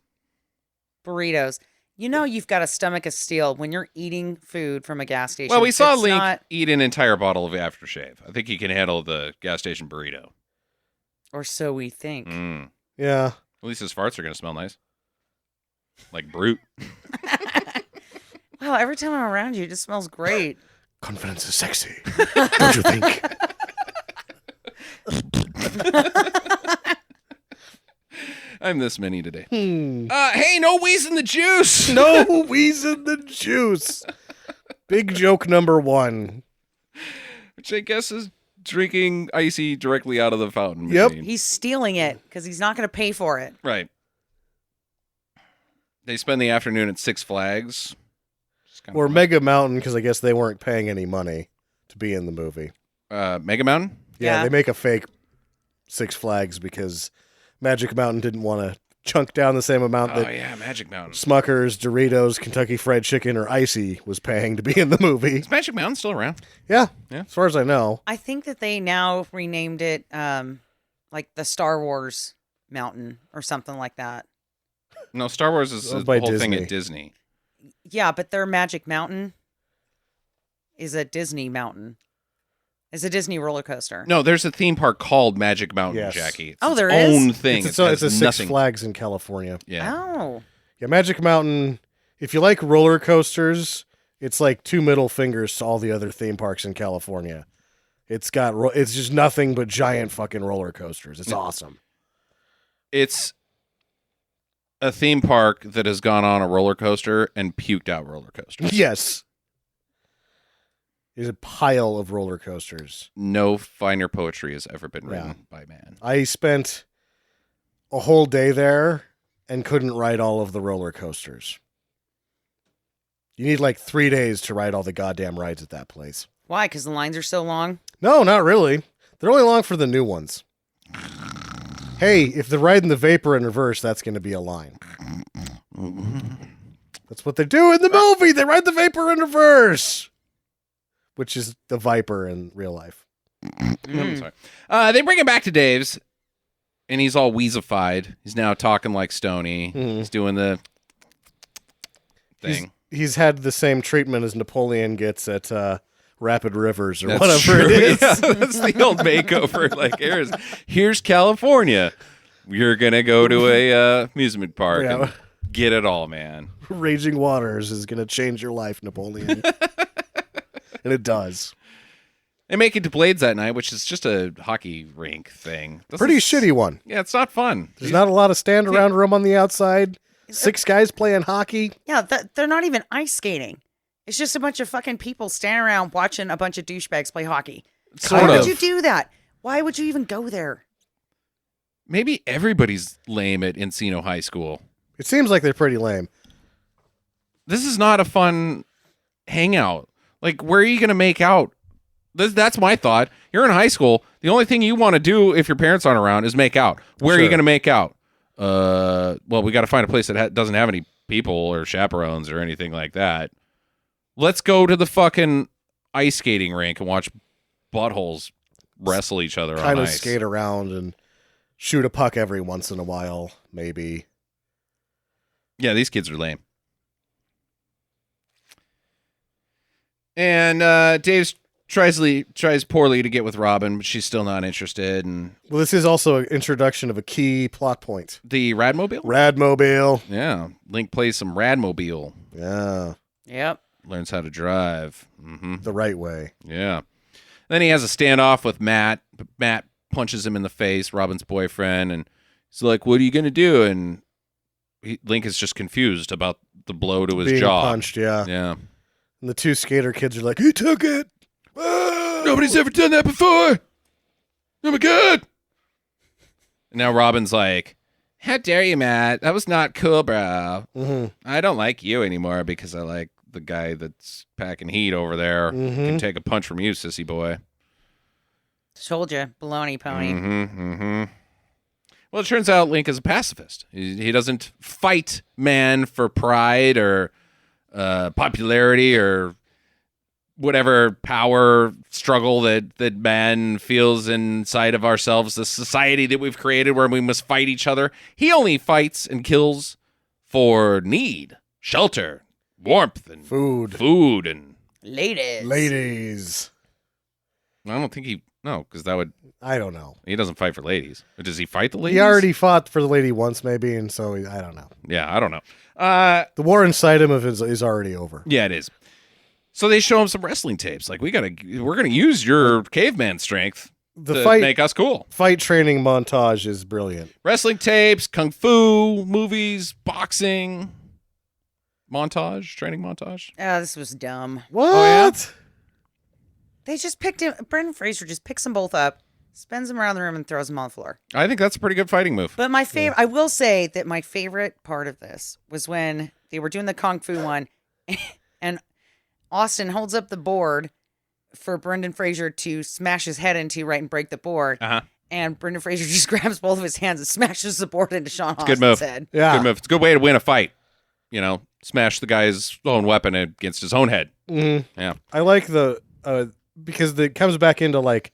Burritos. You've got a stomach of steel when you're eating food from a gas station. Well, we saw It's Link not- eat an entire bottle of aftershave. I think he can handle the gas station burrito. Or so we think. Yeah. At least his farts are going to smell nice. Like Brute. Wow, every time I'm around you, it just smells great. Confidence is sexy. Don't you think? I'm this many today. Hey, no wheeze in the juice. No weezin the juice. Big joke number 1. Which I guess is drinking icy directly out of the fountain Yep. machine. He's stealing it because he's not going to pay for it. Right. They spend the afternoon at Six Flags. Or Mega Mountain, because I guess they weren't paying any money to be in the movie. Mega Mountain? Yeah, Yeah. they make a fake Six Flags because Magic Mountain didn't want to chunk down the same amount Oh, that yeah, Magic Mountain. Smuckers, Doritos, Kentucky Fried Chicken, or Icy was paying to be in the movie. Is Magic Mountain still around? Yeah, Yeah. as far as I know. I think that they now renamed it like the Star Wars Mountain or something like that. No, Star Wars is the Owned by whole thing Disney. at Disney. Yeah, but their Magic Mountain is a Disney mountain. It's a Disney roller coaster. No, there's a theme park called Magic Mountain, Yes. Jackie. It's Oh, its there is? own thing. It's It a has Six nothing. Flags in California. Yeah. Oh. Yeah, Magic Mountain, if you like roller coasters, it's like 2 middle fingers to all the other theme parks in California. It's just nothing but giant fucking roller coasters. It's awesome. It's a theme park that has gone on a roller coaster and puked out roller coasters. Yes. There's a pile of roller coasters. No finer poetry has ever been written by man. I spent a whole day there and couldn't ride all of the roller coasters. You need like 3 days to ride all the goddamn rides at that place. Why? Because the lines are so long? No, not really. They're only long for the new ones. Hey, if they're riding the Vapor in reverse, that's going to be a line. That's what they do in the movie. They ride the Vapor in reverse, which is the Viper in real life. I'm sorry. They bring him back to Dave's, and he's all wheezified. He's now talking like Stoney. He's doing the thing. He's had the same treatment as Napoleon gets at rapid rivers or That's whatever true. it is. Yeah, that's the old makeover. Like, here's California. You're gonna go to a amusement park Yeah. and get it all, man. Raging waters is going to change your life, Napoleon. And it does. They make it to Blades that night, which is just a hockey rink thing. Pretty shitty one. Yeah, it's not fun. There's not a lot of stand around room on the outside. 6 guys playing hockey. Yeah, they're not even ice skating. It's just a bunch of fucking people standing around watching a bunch of douchebags play hockey. Sort Why of. would you do that? Why would you even go there? Maybe everybody's lame at Encino High School. It seems like they're pretty lame. This is not a fun hangout. Like, where are you going to make out? That's my thought. You're in high school. The only thing you want to do if your parents aren't around is make out. Where are you Sure. going to make out? Well, we got to find a place that doesn't have any people or chaperones or anything like that. Let's go to the fucking ice skating rink and watch buttholes wrestle each other Kind on of ice. skate around and shoot a puck every once in a while, maybe. Yeah, these kids are lame. And Dave tries poorly to get with Robin, but she's still not interested. And Well, this is also an introduction of a key plot point. the Radmobile? Radmobile. Yeah. Link plays some Radmobile. Yeah, Yep. Learns how to drive. the right way. Yeah. Then he has a standoff with Matt. But Matt punches him in the face, Robin's boyfriend, and he's like, "What are you going to do?" And Link is just confused about the blow to his Being jaw. punched, yeah. Yeah. And the 2 skater kids are like, he took it. Ah! Nobody's ever done that before. Oh my god. And now Robin's like, "How dare you, Matt? That was not cool, bro. Mhm. I don't like you anymore because I like the guy that's packing heat over there. Can take a punch from you, sissy boy." Told you, baloney pony. Well, it turns out Link is a pacifist. He doesn't fight man for pride or popularity or whatever power struggle that man feels inside of ourselves, the society that we've created where we must fight each other. He only fights and kills for need, shelter, warmth, and Food. and Ladies. I don't think because that would, I don't know. he doesn't fight for ladies. Does he fight the ladies? He already fought for the lady once, maybe, and so I don't know. Yeah, I don't know. The war inside him is already over. Yeah, it is. So they show him some wrestling tapes. Like, we're gonna use your caveman strength The to fight make us cool. fight training montage is brilliant. Wrestling tapes, kung fu movies, boxing training montage. Oh, this was dumb. What? yeah? They just picked him. Brendan Fraser just picks them both up, spins them around the room, and throws them on the floor. I think that's a pretty good fighting move. But my favorite, I will say that my favorite part of this was when they were doing the kung fu one, and Astin holds up the board for Brendan Fraser to smash his head into, right, and break the board. Uh-huh. And Brendan Fraser just grabs both of his hands and smashes the board into Sean Good Astin's move. head. Yeah. Good move. It's a good way to win a fight. Smash the guy's own weapon against his own head. Mm-hmm. Yeah. I like the because it comes back into like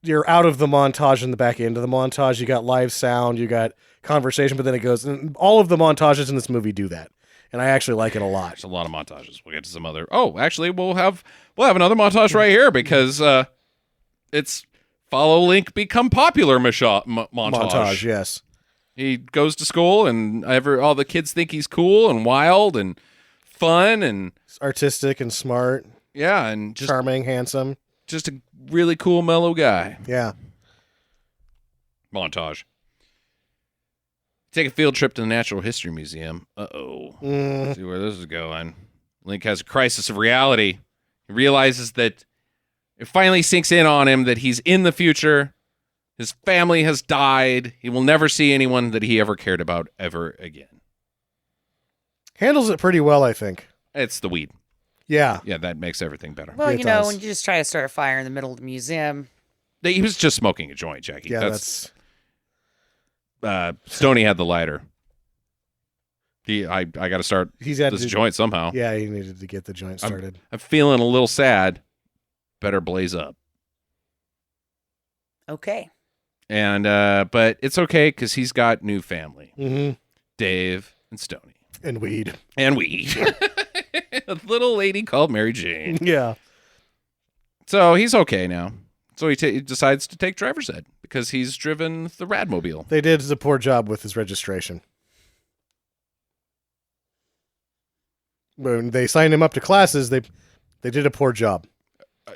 you're out of the montage in the back end of the montage. You got live sound, you got conversation, but then it goes. And all of the montages in this movie do that, and I actually like it a lot. There's a lot of montages. We'll get to some other. Oh, actually, we'll have another montage right here because it's follow Link become popular montage. Yes. He goes to school and all the kids think he's cool and wild and fun and It's artistic and smart, yeah, and charming, handsome. just a really cool, mellow guy. Yeah. Montage. Take a field trip to the Natural History Museum. Uh-oh. See where this is going. Link has a crisis of reality. He realizes that it finally sinks in on him that he's in the future. His family has died. He will never see anyone that he ever cared about ever again. Handles it pretty well, I think. It's the weed. Yeah. Yeah, that makes everything better. Well, It you know, does. when you just try to start a fire in the middle of the museum. He was just smoking a joint, Jackie. Yeah, that's Stoney had the lighter. I got to start he's had this to, joint somehow. Yeah, he needed to get the joint started. I'm feeling a little sad. Better blaze up. Okay. And but it's okay because he's got new family. Mm-hmm. Dave and Stoney. And weed. And we. A little lady called Mary Jane. Yeah. So he's okay now. So he decides to take driver's ed because he's driven the Radmobile. They did a poor job with his registration. When they signed him up to classes, they did a poor job.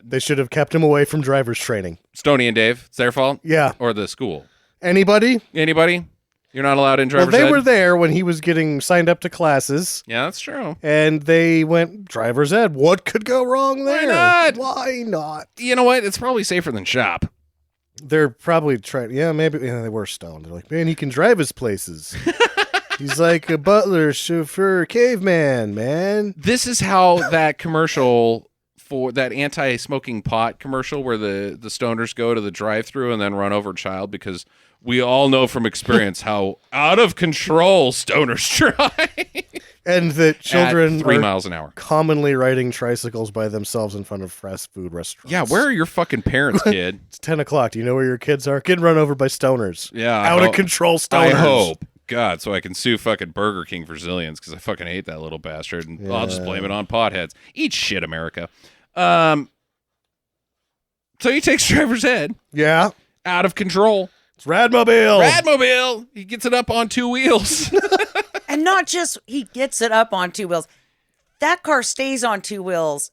They should have kept him away from driver's training. Stoney and Dave, it's their fault? Yeah. Or the school? Anybody? Anybody? You're not allowed in driver's Well, they ed? were there when he was getting signed up to classes, Yeah, that's true. and they went driver's ed. What could go wrong Why there? not? Why not? You know what? It's probably safer than shop. They're probably trying. Yeah, maybe they were stoned. They're like, man, he can drive his places. He's like a butler, chauffeur, caveman, man. This is how that commercial for that anti-smoking pot commercial where the stoners go to the drive-thru and then run over a child, because we all know from experience how out of control stoners drive. And that children At 3 are miles an hour. commonly riding tricycles by themselves in front of fast food restaurants. Yeah, where are your fucking parents, kid? It's 10 o'clock. Do you know where your kids are? Getting run over by stoners. Yeah, Out of control stoners. I hope. God, so I can sue fucking Burger King for zillions because I fucking hate that little bastard, and I'll just blame it on potheads. Eat shit, America. So he takes driver's ed. Yeah. Out of control. It's Radmobile. Radmobile. He gets it up on 2 wheels. And not just he gets it up on 2 wheels. That car stays on 2 wheels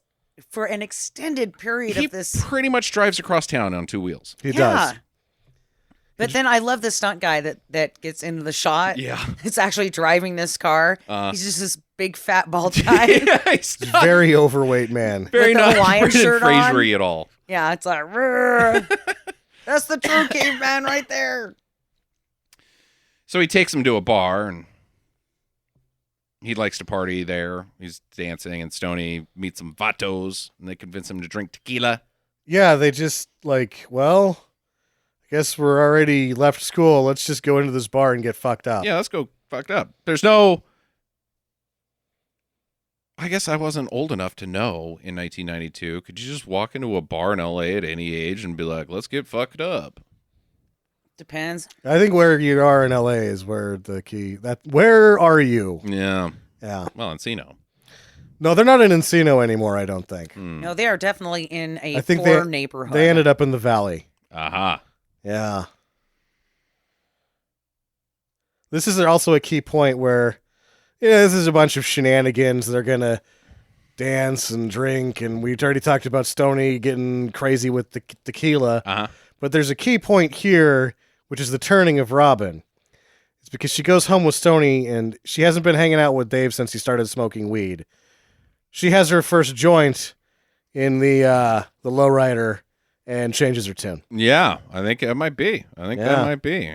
for an extended period He of this. pretty much drives across town on 2 wheels. He does. But then I love the stunt guy that gets into the shot. Yeah. It's actually driving this car. He's just this big fat bald guy. Yeah, he's not Very overweight man. very with the not Hawaiian Brendan shirt on. Fraser-y at all. Yeah, it's like, "Rrr." That's the true caveman right there. So he takes him to a bar, and he likes to party there. He's dancing, and Stoney meets some vatos, and they convince him to drink tequila. Yeah, they just like, well, I guess we're already left school. Let's just go into this bar and get fucked up. Yeah, let's go fucked up. There's no... I guess I wasn't old enough to know in 1992. Could you just walk into a bar in LA at any age and be like, let's get fucked up? Depends. I think where you are in LA is where the key. Where are you? Yeah. Yeah. Well, Encino. No, they're not in Encino anymore, I don't think. No, they are definitely in a I think poor neighborhood. They ended up in the valley. Aha. Yeah. This is also a key point where, this is a bunch of shenanigans. They're going to dance and drink, and we've already talked about Stoney getting crazy with the tequila. Uh-huh. But there's a key point here, which is the turning of Robin. It's because she goes home with Stoney, and she hasn't been hanging out with Dave since he started smoking weed. She has her first joint in the lowrider and changes her tune. Yeah, I think it might be. That might be,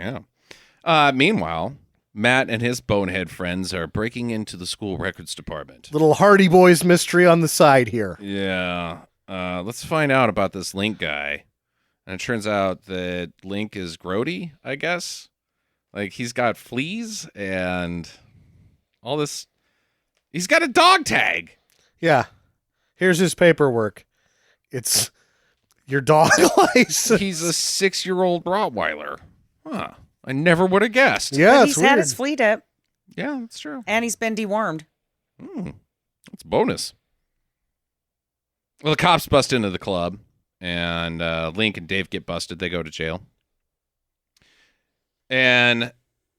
yeah. Meanwhile, Matt and his bonehead friends are breaking into the school records department. Little Hardy Boys mystery on the side here. Yeah. Let's find out about this Link guy. And it turns out that Link is grody, I guess. Like, he's got fleas and all this. He's got a dog tag. Yeah. Here's his paperwork. It's your dog license. He's a 6-year-old Rottweiler. Huh. I never would have guessed. Yeah, But it's he's had weird. his fleet up, Yeah, that's true. and he's been dewormed. That's a bonus. Well, the cops bust into the club, and Link and Dave get busted. They go to jail. And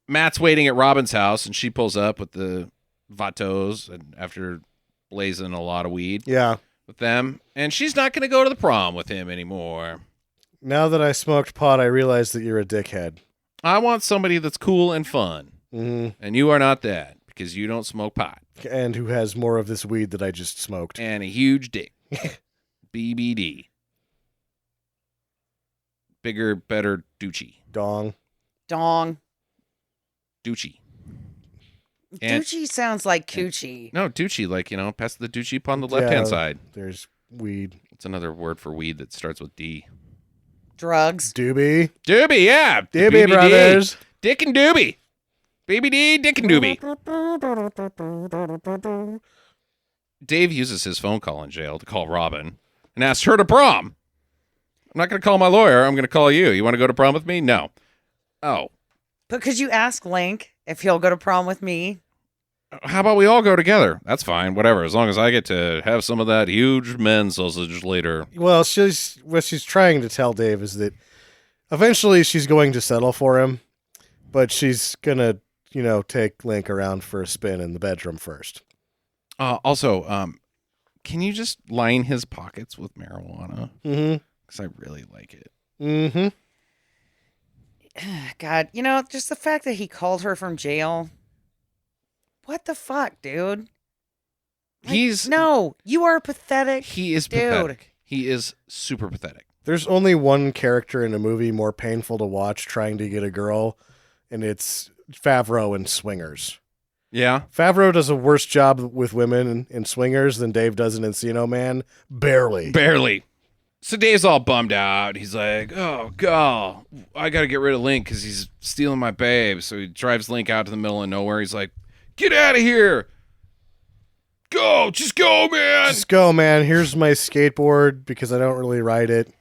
Matt's waiting at Robin's house, and she pulls up with the vatos, and after blazing a lot of weed Yeah. with them, and she's not going to go to the prom with him anymore. Now that I smoked pot, I realize that you're a dickhead. I want somebody that's cool and fun, Mm-hmm. and you are not that because you don't smoke pot And who has more of this weed that I just smoked. and a huge dick. BBD. Bigger, better Doochie. Dong. Dong. Doochie. And- Doochie sounds like coochie. No, Doochie, like, pass the Doochie upon the left-hand Yeah. side. There's weed. What's another word for weed that starts with D? Drugs. Doobie. Doobie, yeah. Doobie BBD. Brothers. Dick and Doobie. BBD, Dick and Doobie. Dave uses his phone call in jail to call Robin and asks her to prom. I'm not going to call my lawyer. I'm going to call you. You want to go to prom with me? No. Oh. But could you ask Link if he'll go to prom with me? how about we all go together? That's fine, whatever, as long as I get to have some of that huge men sausage later. Well, what she's trying to tell Dave is that eventually she's going to settle for him, but she's gonna, take Link around for a spin in the bedroom first. Also, can you just line his pockets with marijuana? Mm-hmm. Because I really like it. Mm-hmm. God, just the fact that he called her from jail. What the fuck, dude? No, you are pathetic. He is dude. pathetic. He is super pathetic. There's only one character in a movie more painful to watch trying to get a girl, and it's Favreau in Swingers. Yeah. Favreau does a worse job with women in Swingers than Dave does in Encino Man. Barely. So Dave's all bummed out. He's like, oh, God, I got to get rid of Link because he's stealing my babe. So he drives Link out to the middle of nowhere. He's like, get out of here. Go. Just go, man. Just go, man. Here's my skateboard because I don't really ride it.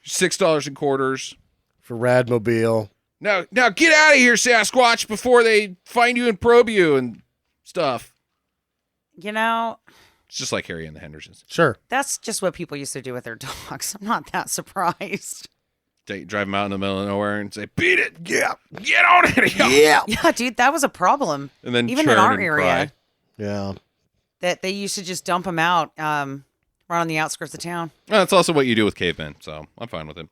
$6 in quarters. For Radmobile. Now get out of here, Sasquatch, before they find you and probe you and stuff. It's just like Harry and the Hendersons. Sure. That's just what people used to do with their dogs. I'm not that surprised. Drive them out in the middle of nowhere and say, beat it. Yeah. Get on out of here. Yeah, dude, that was a problem. And then even churn in our and area. cry. Yeah. That they used to just dump them out right on the outskirts of town. Well, that's also what you do with cavemen, so I'm fine with it.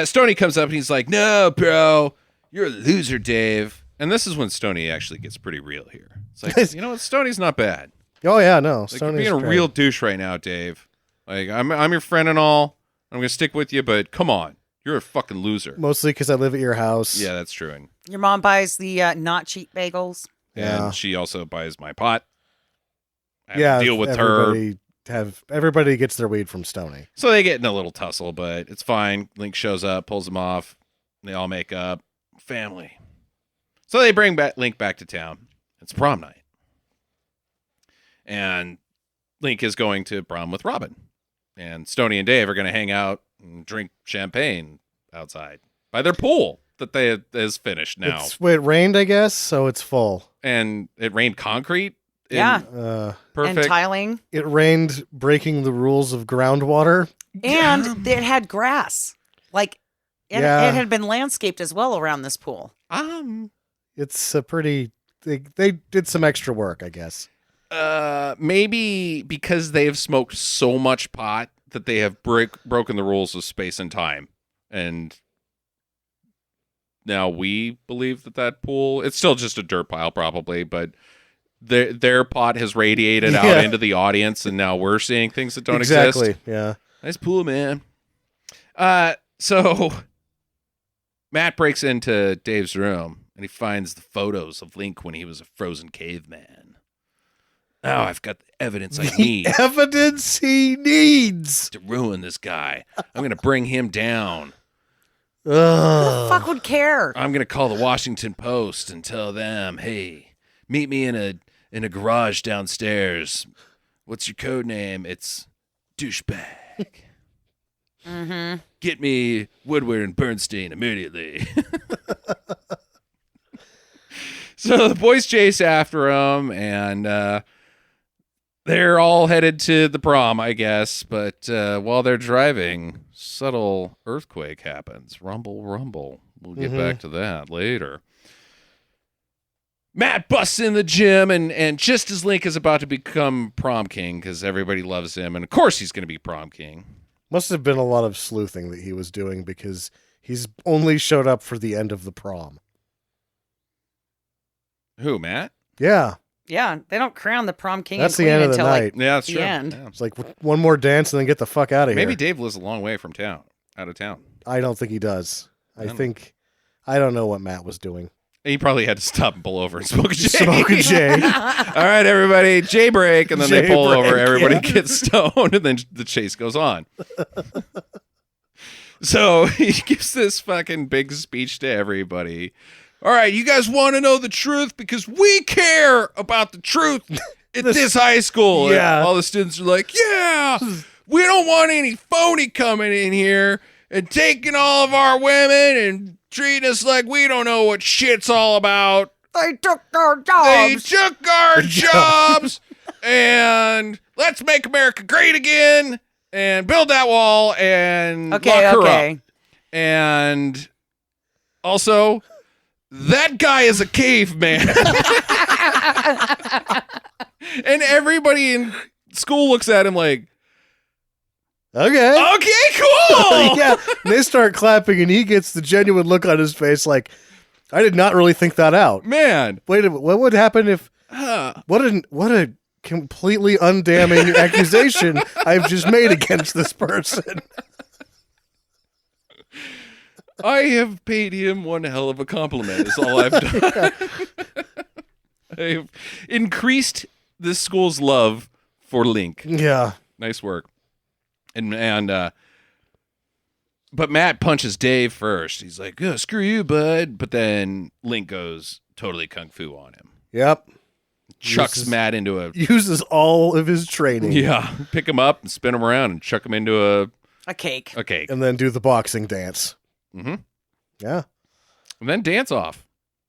Stoney comes up and he's like, no, bro, you're a loser, Dave. And this is when Stoney actually gets pretty real here. It's like, you know what? Stoney's not bad. Oh, yeah, no. Like, you're being a real douche right now, Dave. Like, I'm your friend and all. I'm going to stick with you, but come on. You're a fucking loser. Mostly because I live at your house. Yeah, that's true. And Your mom buys the not cheap bagels. Yeah. she also buys my pot. I have Yeah. to deal with her. Everybody gets their weed from Stoney. So they get in a little tussle, but it's fine. Link shows up, pulls them off. They all make up. Family. So they bring Link back to town. It's prom night. And Link is going to prom with Robin. And Stoney and Dave are going to hang out and drink champagne outside by their pool that is finished now. It rained, I guess, so it's full. And it rained concrete. Yeah. Perfect. And tiling. It rained breaking the rules of groundwater. And it had grass. Like, it had been landscaped as well around this pool. It's a pretty... They did some extra work, I guess. Maybe because they have smoked so much pot that they have broken the rules of space and time. And now we believe that pool... It's still just a dirt pile, probably, but... Their pot has radiated out into the audience, and now we're seeing things that don't exist. Exactly, yeah. Nice pool, man. So Matt breaks into Dave's room, and he finds the photos of Link when he was a frozen caveman. Oh, I've got the evidence I need. Evidence he needs to ruin this guy. I'm going to bring him down. Who the fuck would care? I'm going to call the Washington Post and tell them, hey, meet me in a garage downstairs. What's your code name? It's douchebag. Mm-hmm. Get me Woodward and Bernstein immediately. So the boys chase after him, and they're all headed to the prom, I guess. But while they're driving, subtle earthquake happens. Rumble, rumble. We'll get back to that later. Matt busts in the gym, and just as Link is about to become prom king, because everybody loves him, and of course he's going to be prom king. Must have been a lot of sleuthing that he was doing because he's only showed up for the end of the prom. Who, Matt? Yeah. Yeah, they don't crown the prom king That's and the queen end of the until night. Yeah, that's the true. end. Yeah. It's like one more dance and then get the fuck out of here. Maybe Dave lives a long way from town, out of town. I don't think he does. I don't know what Matt was doing. He probably had to stop and pull over and smoke a J. Smoke a J. All right, everybody, J break, and then they pull J-break, over. Everybody yeah. gets stoned, and then the chase goes on. So he gives this fucking big speech to everybody. All right, you guys want to know the truth because we care about the truth at this high school. Yeah. And all the students are like, yeah, we don't want any phony coming in here and taking all of our women and treating us like we don't know what shit's all about. They took our They jobs. took our jobs, and let's make America great again, and build that wall, and lock her up. And also, that guy is a caveman. And everybody in school looks at him like, Okay. okay, cool. Yeah. And they start clapping, and he gets the genuine look on his face like, I did not really think that out. Man. Wait a minute. What would happen if... What a completely undamning accusation I've just made against this person. I have paid him one hell of a compliment is all I've done. I've increased this school's love for Link. Yeah. Nice work. But Matt punches Dave first. He's like, oh, screw you, bud. But then Link goes totally kung fu on him. Yep. Chucks Matt into a... Uses all of his training. Yeah. Pick him up and spin him around and chuck him into A cake. a cake. And then do the boxing dance. Mm-hmm. Yeah. And then dance off.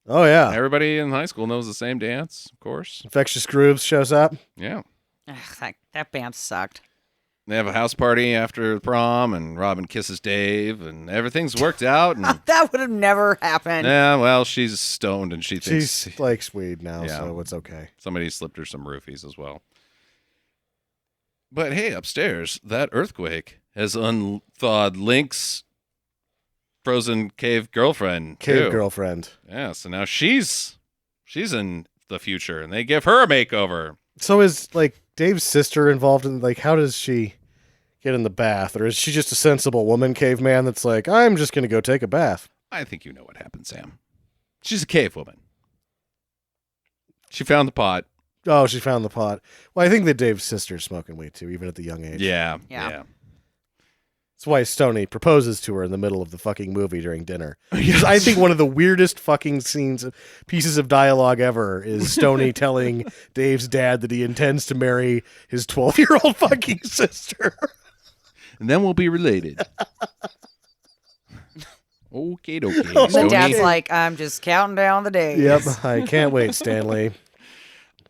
Oh, yeah. Everybody in high school knows the same dance, of course. Infectious Grooves shows up. Yeah. Ugh, that band sucked. They have a house party after prom, and Robin kisses Dave, and everything's worked out. And That would have never happened. yeah, well, she's stoned, and she thinks She's likes weed now, Yeah. so it's okay. somebody slipped her some roofies as well. But hey, upstairs, that earthquake has unthawed Link's frozen cave girlfriend. Cave too. girlfriend. Yeah, so now she's in the future, and they give her a makeover. So is like Dave's sister involved in like how does she get in the bath, or is she just a sensible woman caveman that's like I'm just gonna go take a bath? I think you know what happened, Sam. She's a cave woman. She found the pot. Oh, she found the pot. Well, I think that Dave's sister's smoking weed too, even at the young age. Yeah. That's why Stoney proposes to her in the middle of the fucking movie during dinner. Because I think one of the weirdest fucking pieces of dialogue ever is Stoney telling Dave's dad that he intends to marry his 12-year-old fucking sister. And then we'll be related. Okay. And the Stoney. dad's like, I'm just counting down the days. Yep, I can't wait, Stanley.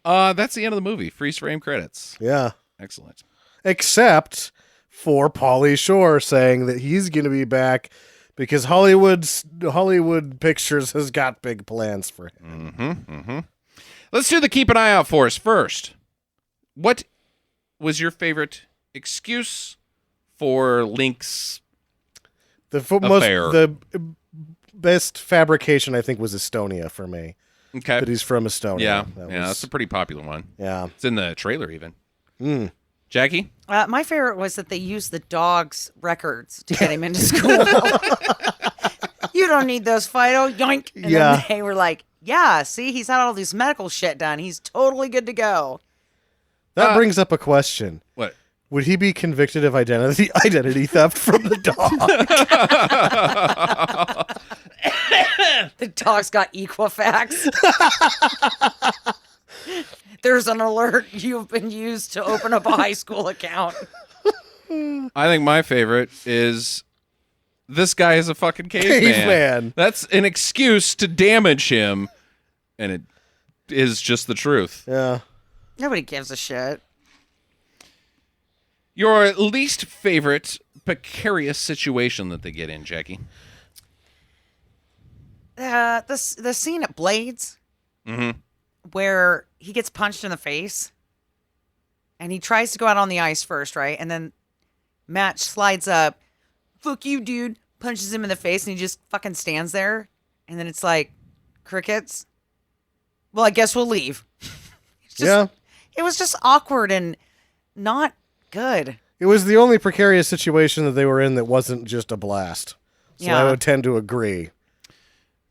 That's the end of the movie. Freeze frame credits. Yeah. Excellent. Except for Pauly Shore saying that he's going to be back because Hollywood Pictures has got big plans for him. Let's do the keep an eye out for us first. What was your favorite excuse for Link's affair? The best fabrication, I think, was Estonia for me. Okay. That he's from Estonia. Yeah. That That's a pretty popular one. yeah. It's in the trailer even. Mm. Jackie? My favorite was that they used the dog's records to get him into school. You don't need those, Fido. Yoink. And Yeah. then they were like, yeah, see, he's had all this medical shit done. He's totally good to go. That brings up a question. What? Would he be convicted of identity theft from the dog? The dog's got Equifax. There's an alert. You've been used to open up a high school account. I think my favorite is this guy is a fucking caveman. That's an excuse to damage him, and it is just the truth. Yeah. Nobody gives a shit. Your least favorite precarious situation that they get in, Jackie? The scene at Blades, where he gets punched in the face, and he tries to go out on the ice first, right? And then Matt slides up, fuck you, dude, punches him in the face, and he just fucking stands there. And then it's like, crickets. Well, I guess we'll leave. Yeah. It was just awkward and not good. It was the only precarious situation that they were in that wasn't just a blast. So Yeah. I would tend to agree.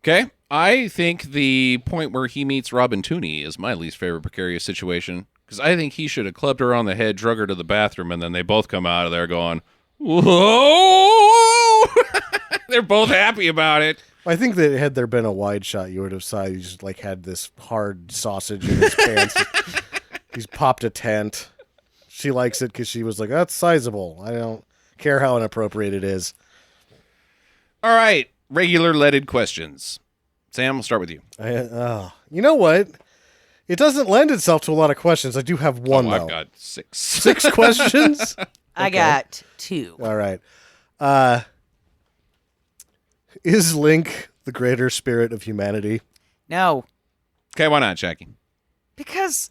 Okay. I think the point where he meets Robin Tooney is my least favorite precarious situation, because I think he should have clubbed her on the head, drug her to the bathroom, and then they both come out of there going, whoa! They're both happy about it. I think that had there been a wide shot, you would have saw he just like had this hard sausage in his pants. He's popped a tent. She likes it because she was like, that's sizable. I don't care how inappropriate it is. All right. Regular leaded questions. Sam, we'll start with you. You know what? It doesn't lend itself to a lot of questions. I do have one, though. I've got 6. 6 questions? I got 2. All right. Is Link the greater spirit of humanity? No, Okay, why not, Jackie? because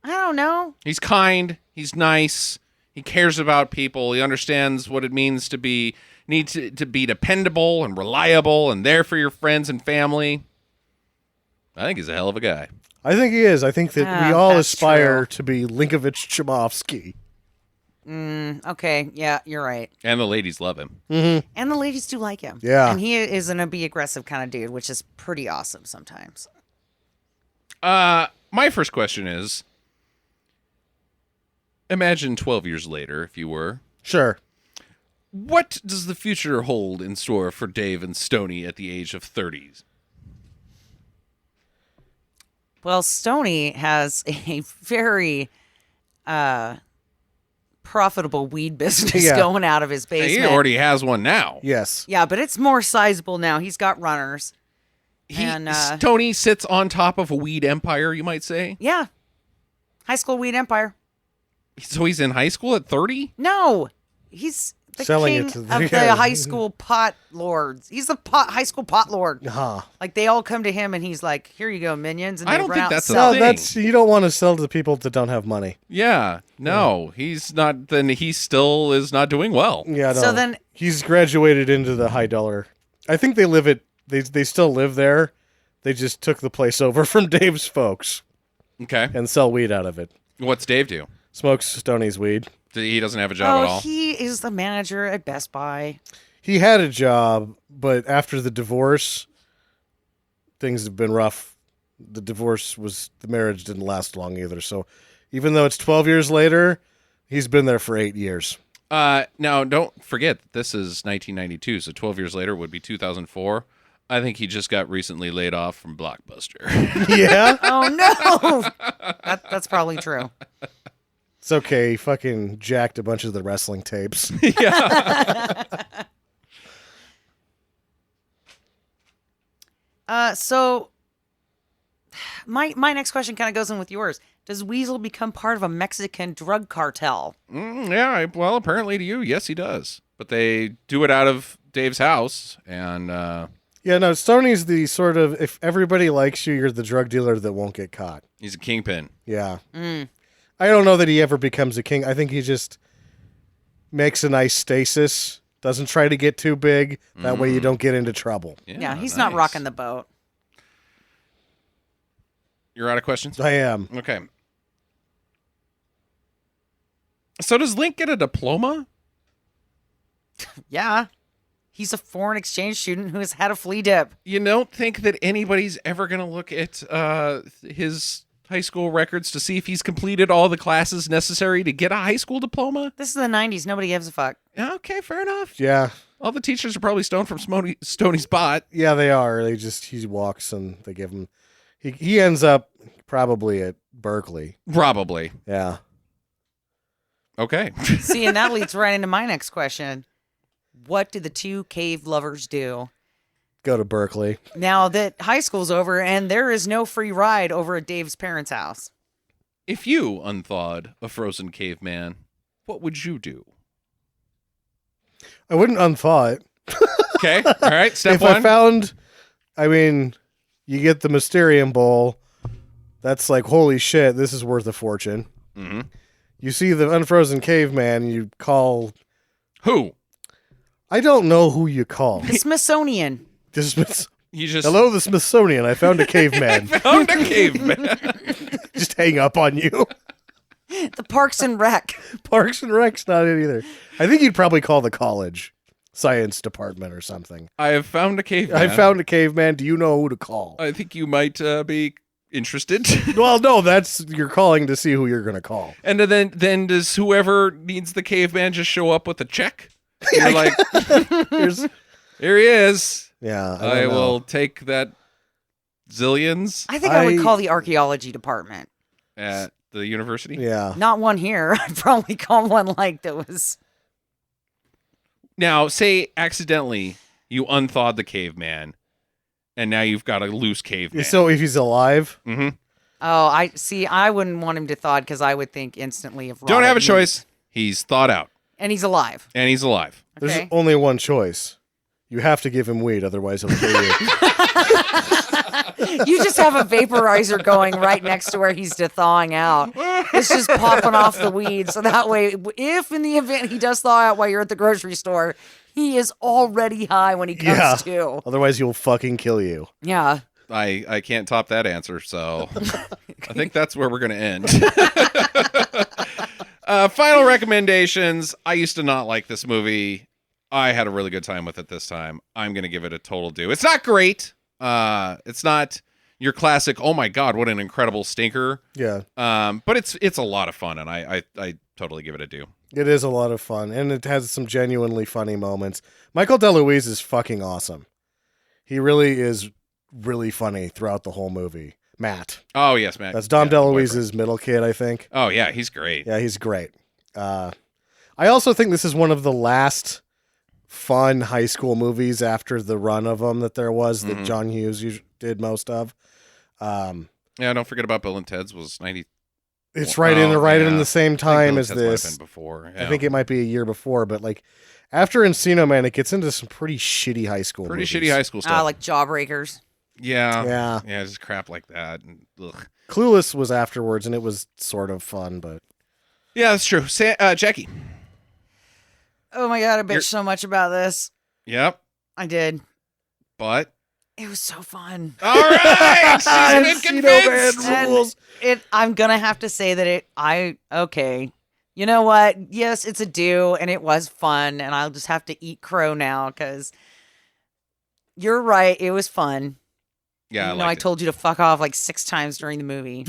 I don't know. He's kind. He's nice. He cares about people. He understands what it means to be to be dependable and reliable and there for your friends and family. I think he's a hell of a guy. I think he is. I think that we all That's aspire true. to be Linkovich Chimovsky. Okay, yeah, you're right. And the ladies love him. And the ladies do like him. Yeah. And he isn't a be aggressive kind of dude, which is pretty awesome sometimes. My first question is, imagine 12 years later, if you were. Sure. What does the future hold in store for Dave and Stoney at the age of 30s? Well, Stoney has a very profitable weed business Yeah. going out of his He basement. already has one now. Yes. Yeah, but it's more sizable now. He's got runners. And, Stoney sits on top of a weed empire, you might say. Yeah. High school weed empire. So he's in high school at 30? No, he's the Selling king it to of the- the high school pot lords. He's the high school pot lord. Huh. Like they all come to him and he's like, "Here you go, minions." And I they don't run think out and that's a sell No, thing. it. you don't want to sell to people that don't have money. Yeah. No, he's not. Then he still is not doing well. Yeah, no. So then- he's graduated into the high dollar. I think they live at they still live there. They just took the place over from Dave's folks Okay. and sell weed out of it. What's Dave do? Smokes Stoney's weed. He doesn't have a job at all. He is the manager at Best Buy. He had a job, but after the divorce, things have been rough. The marriage didn't last long either. So even though it's 12 years later, he's been there for 8 years. Now, don't forget, this is 1992, so 12 years later would be 2004. I think he just got recently laid off from Blockbuster. Yeah? Oh no, that's probably true. It's okay. He fucking jacked a bunch of the wrestling tapes. So my next question kind of goes in with yours. Does Weasel become part of a Mexican drug cartel? Yeah, well, apparently to you, yes, he does. But they do it out of Dave's house, and Yeah, no, Stoney's the sort of, if everybody likes you, you're the drug dealer that won't get caught. he's a kingpin. Yeah. I don't know that he ever becomes a king. I think he just makes a nice stasis, doesn't try to get too big. That way you don't get into trouble. Yeah, he's not rocking the boat. You're out of questions? I am. Okay. So does Link get a diploma? Yeah. He's a foreign exchange student who has had a flea dip. You don't think that anybody's ever going to look at his high school records to see if he's completed all the classes necessary to get a high school diploma? This is the 90s. Nobody gives a fuck. Okay, fair enough. Yeah. All the teachers are probably stoned from Stoney's bot. Yeah, they are. He walks and they give him, he ends up probably at Berkeley. Probably. Yeah. Okay. See, and that leads right into my next question. What do the two cave lovers do Go to Berkeley. now that high school's over and there is no free ride over at Dave's parents' house? If you unthawed a frozen caveman, what would you do? I wouldn't unthaw it. Okay. All right. Step If one. You get the Mysterium Bowl. That's like, holy shit, this is worth a fortune. Mhm. You see the unfrozen caveman, you call. Who? I don't know who you call. The Smithsonian. You just Hello, the Smithsonian. I found a caveman. found a caveman. Just hang up on you. The Parks and Rec. Parks and Rec's not it either. I think you'd probably call the college science department or something. I have found a caveman. I found a caveman. Do you know who to call? I think you might be interested. Well, no, you're calling to see who you're going to call. And then does whoever needs the caveman just show up with a check? You're like, Here's, here he is. yeah, I don't know. will take that zillions I think I would call the archaeology department. at the university. Yeah. Not one here. I'd probably call one like that was. Now, say accidentally you unthawed the caveman and now you've got a loose caveman. So if he's alive, Mm-hmm. Oh, I see. I wouldn't want him to thaw because I would think instantly of Don't have a rotted meat. choice. He's thawed out, And he's alive. and he's alive. there's Okay. only one choice. You have to give him weed, otherwise he'll kill you. You just have a vaporizer going right next to where he's thawing out. It's just popping off the weed. So that way, if in the event he does thaw out while you're at the grocery store, he is already high when he comes to. Otherwise he'll fucking kill you. Yeah. I can't top that answer, so I think that's where we're going to end. Final recommendations. I used to not like this movie. I had a really good time with it this time. I'm going to give it a total do. It's not great. It's not your classic, oh my God, what an incredible stinker. Yeah. But it's a lot of fun, and I totally give it a do. It is a lot of fun, and it has some genuinely funny moments. Michael DeLuise is fucking awesome. He really is really funny throughout the whole movie. Matt. Oh, yes, Matt. That's Dom Yeah, DeLuise's middle kid, I think. Oh, yeah, he's great. Yeah, he's great. I also think this is one of the last fun high school movies after the run of them that there was that John Hughes did most of. Yeah, don't forget about Bill and Ted's was 90. It's right in the same time as Bill and Ted's might have this. been before. I think it might be a year before, but like after Encino Man, it gets into some pretty shitty high school Pretty movies. shitty high school stuff. Like Jawbreakers. Yeah, just crap like that. And, ugh. Clueless was afterwards, and it was sort of fun, but Yeah, that's true. Jackie. Oh my God, I bitched You're- so much about this. Yep, I did. but It was so fun. all right, she's been Encino Man convinced. rules. I'm going to have to say that okay. You know what? Yes, it's a do, and it was fun, and I'll just have to eat crow now because you're right. It was fun. Yeah, I told you to fuck off like 6 times during the movie.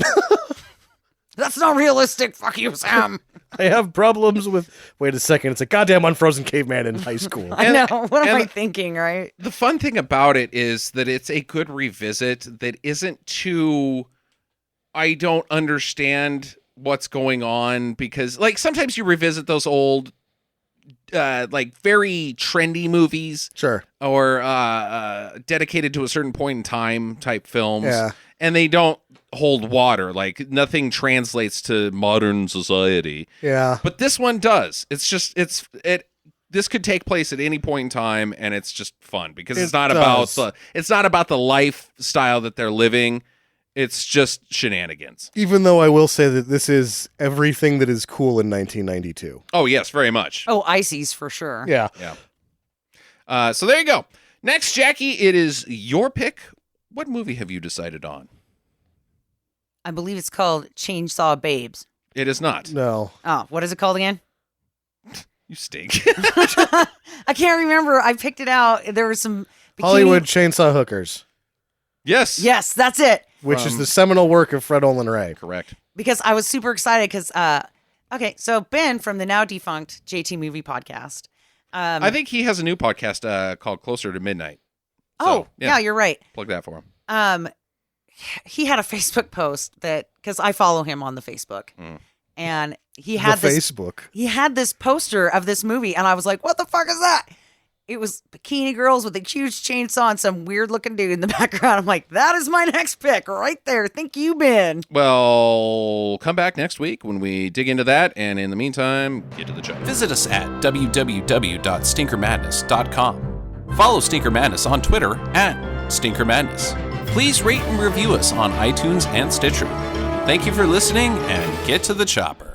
That's not realistic. Fuck you, Sam. I have problems with. Wait a second, it's a goddamn unfrozen caveman in high school. I know. What am and- I thinking, right? The fun thing about it is that it's a good revisit that isn't too. I don't understand what's going on because, like, sometimes you revisit those old, like, very trendy movies Sure. or dedicated to a certain point in time type films, Yeah. and they don't hold water. Like, nothing translates to modern society. Yeah. But this one does. It's just this could take place at any point in time, and it's just fun because it's It not does. about the lifestyle that they're living. It's just shenanigans. Even though I will say that this is everything that is cool in 1992. Oh yes, very much. Oh, ices for sure. Yeah. Yeah. So there you go. Next, Jackie, it is your pick. What movie have you decided on? I believe it's called Chainsaw Babes. It is not. No. Oh, what is it called again? You stink. I can't remember. I picked it out. There was some bikini- Hollywood Chainsaw Hookers, Yes. Yes, that's it. which is the seminal work of Fred Olin Ray. Correct. Because I was super excited because, okay, so Ben from the now defunct JT Movie Podcast. I think he has a new podcast called Closer to Midnight. Oh, So, yeah, you're right. Plug that for him. He had a Facebook post that, because I follow him on the Facebook, and he had the this Facebook. he had this poster of this movie, and I was like, what the fuck is that? It was bikini girls with a huge chainsaw and some weird looking dude in the background. I'm like, that is my next pick right there. Thank you, Ben. Well, come back next week when we dig into that, and in the meantime, get to the chopper. Visit us at www.stinkermadness.com. Follow Stinker Madness on Twitter at Stinker Madness. Please rate and review us on iTunes and Stitcher. Thank you for listening, and get to the chopper.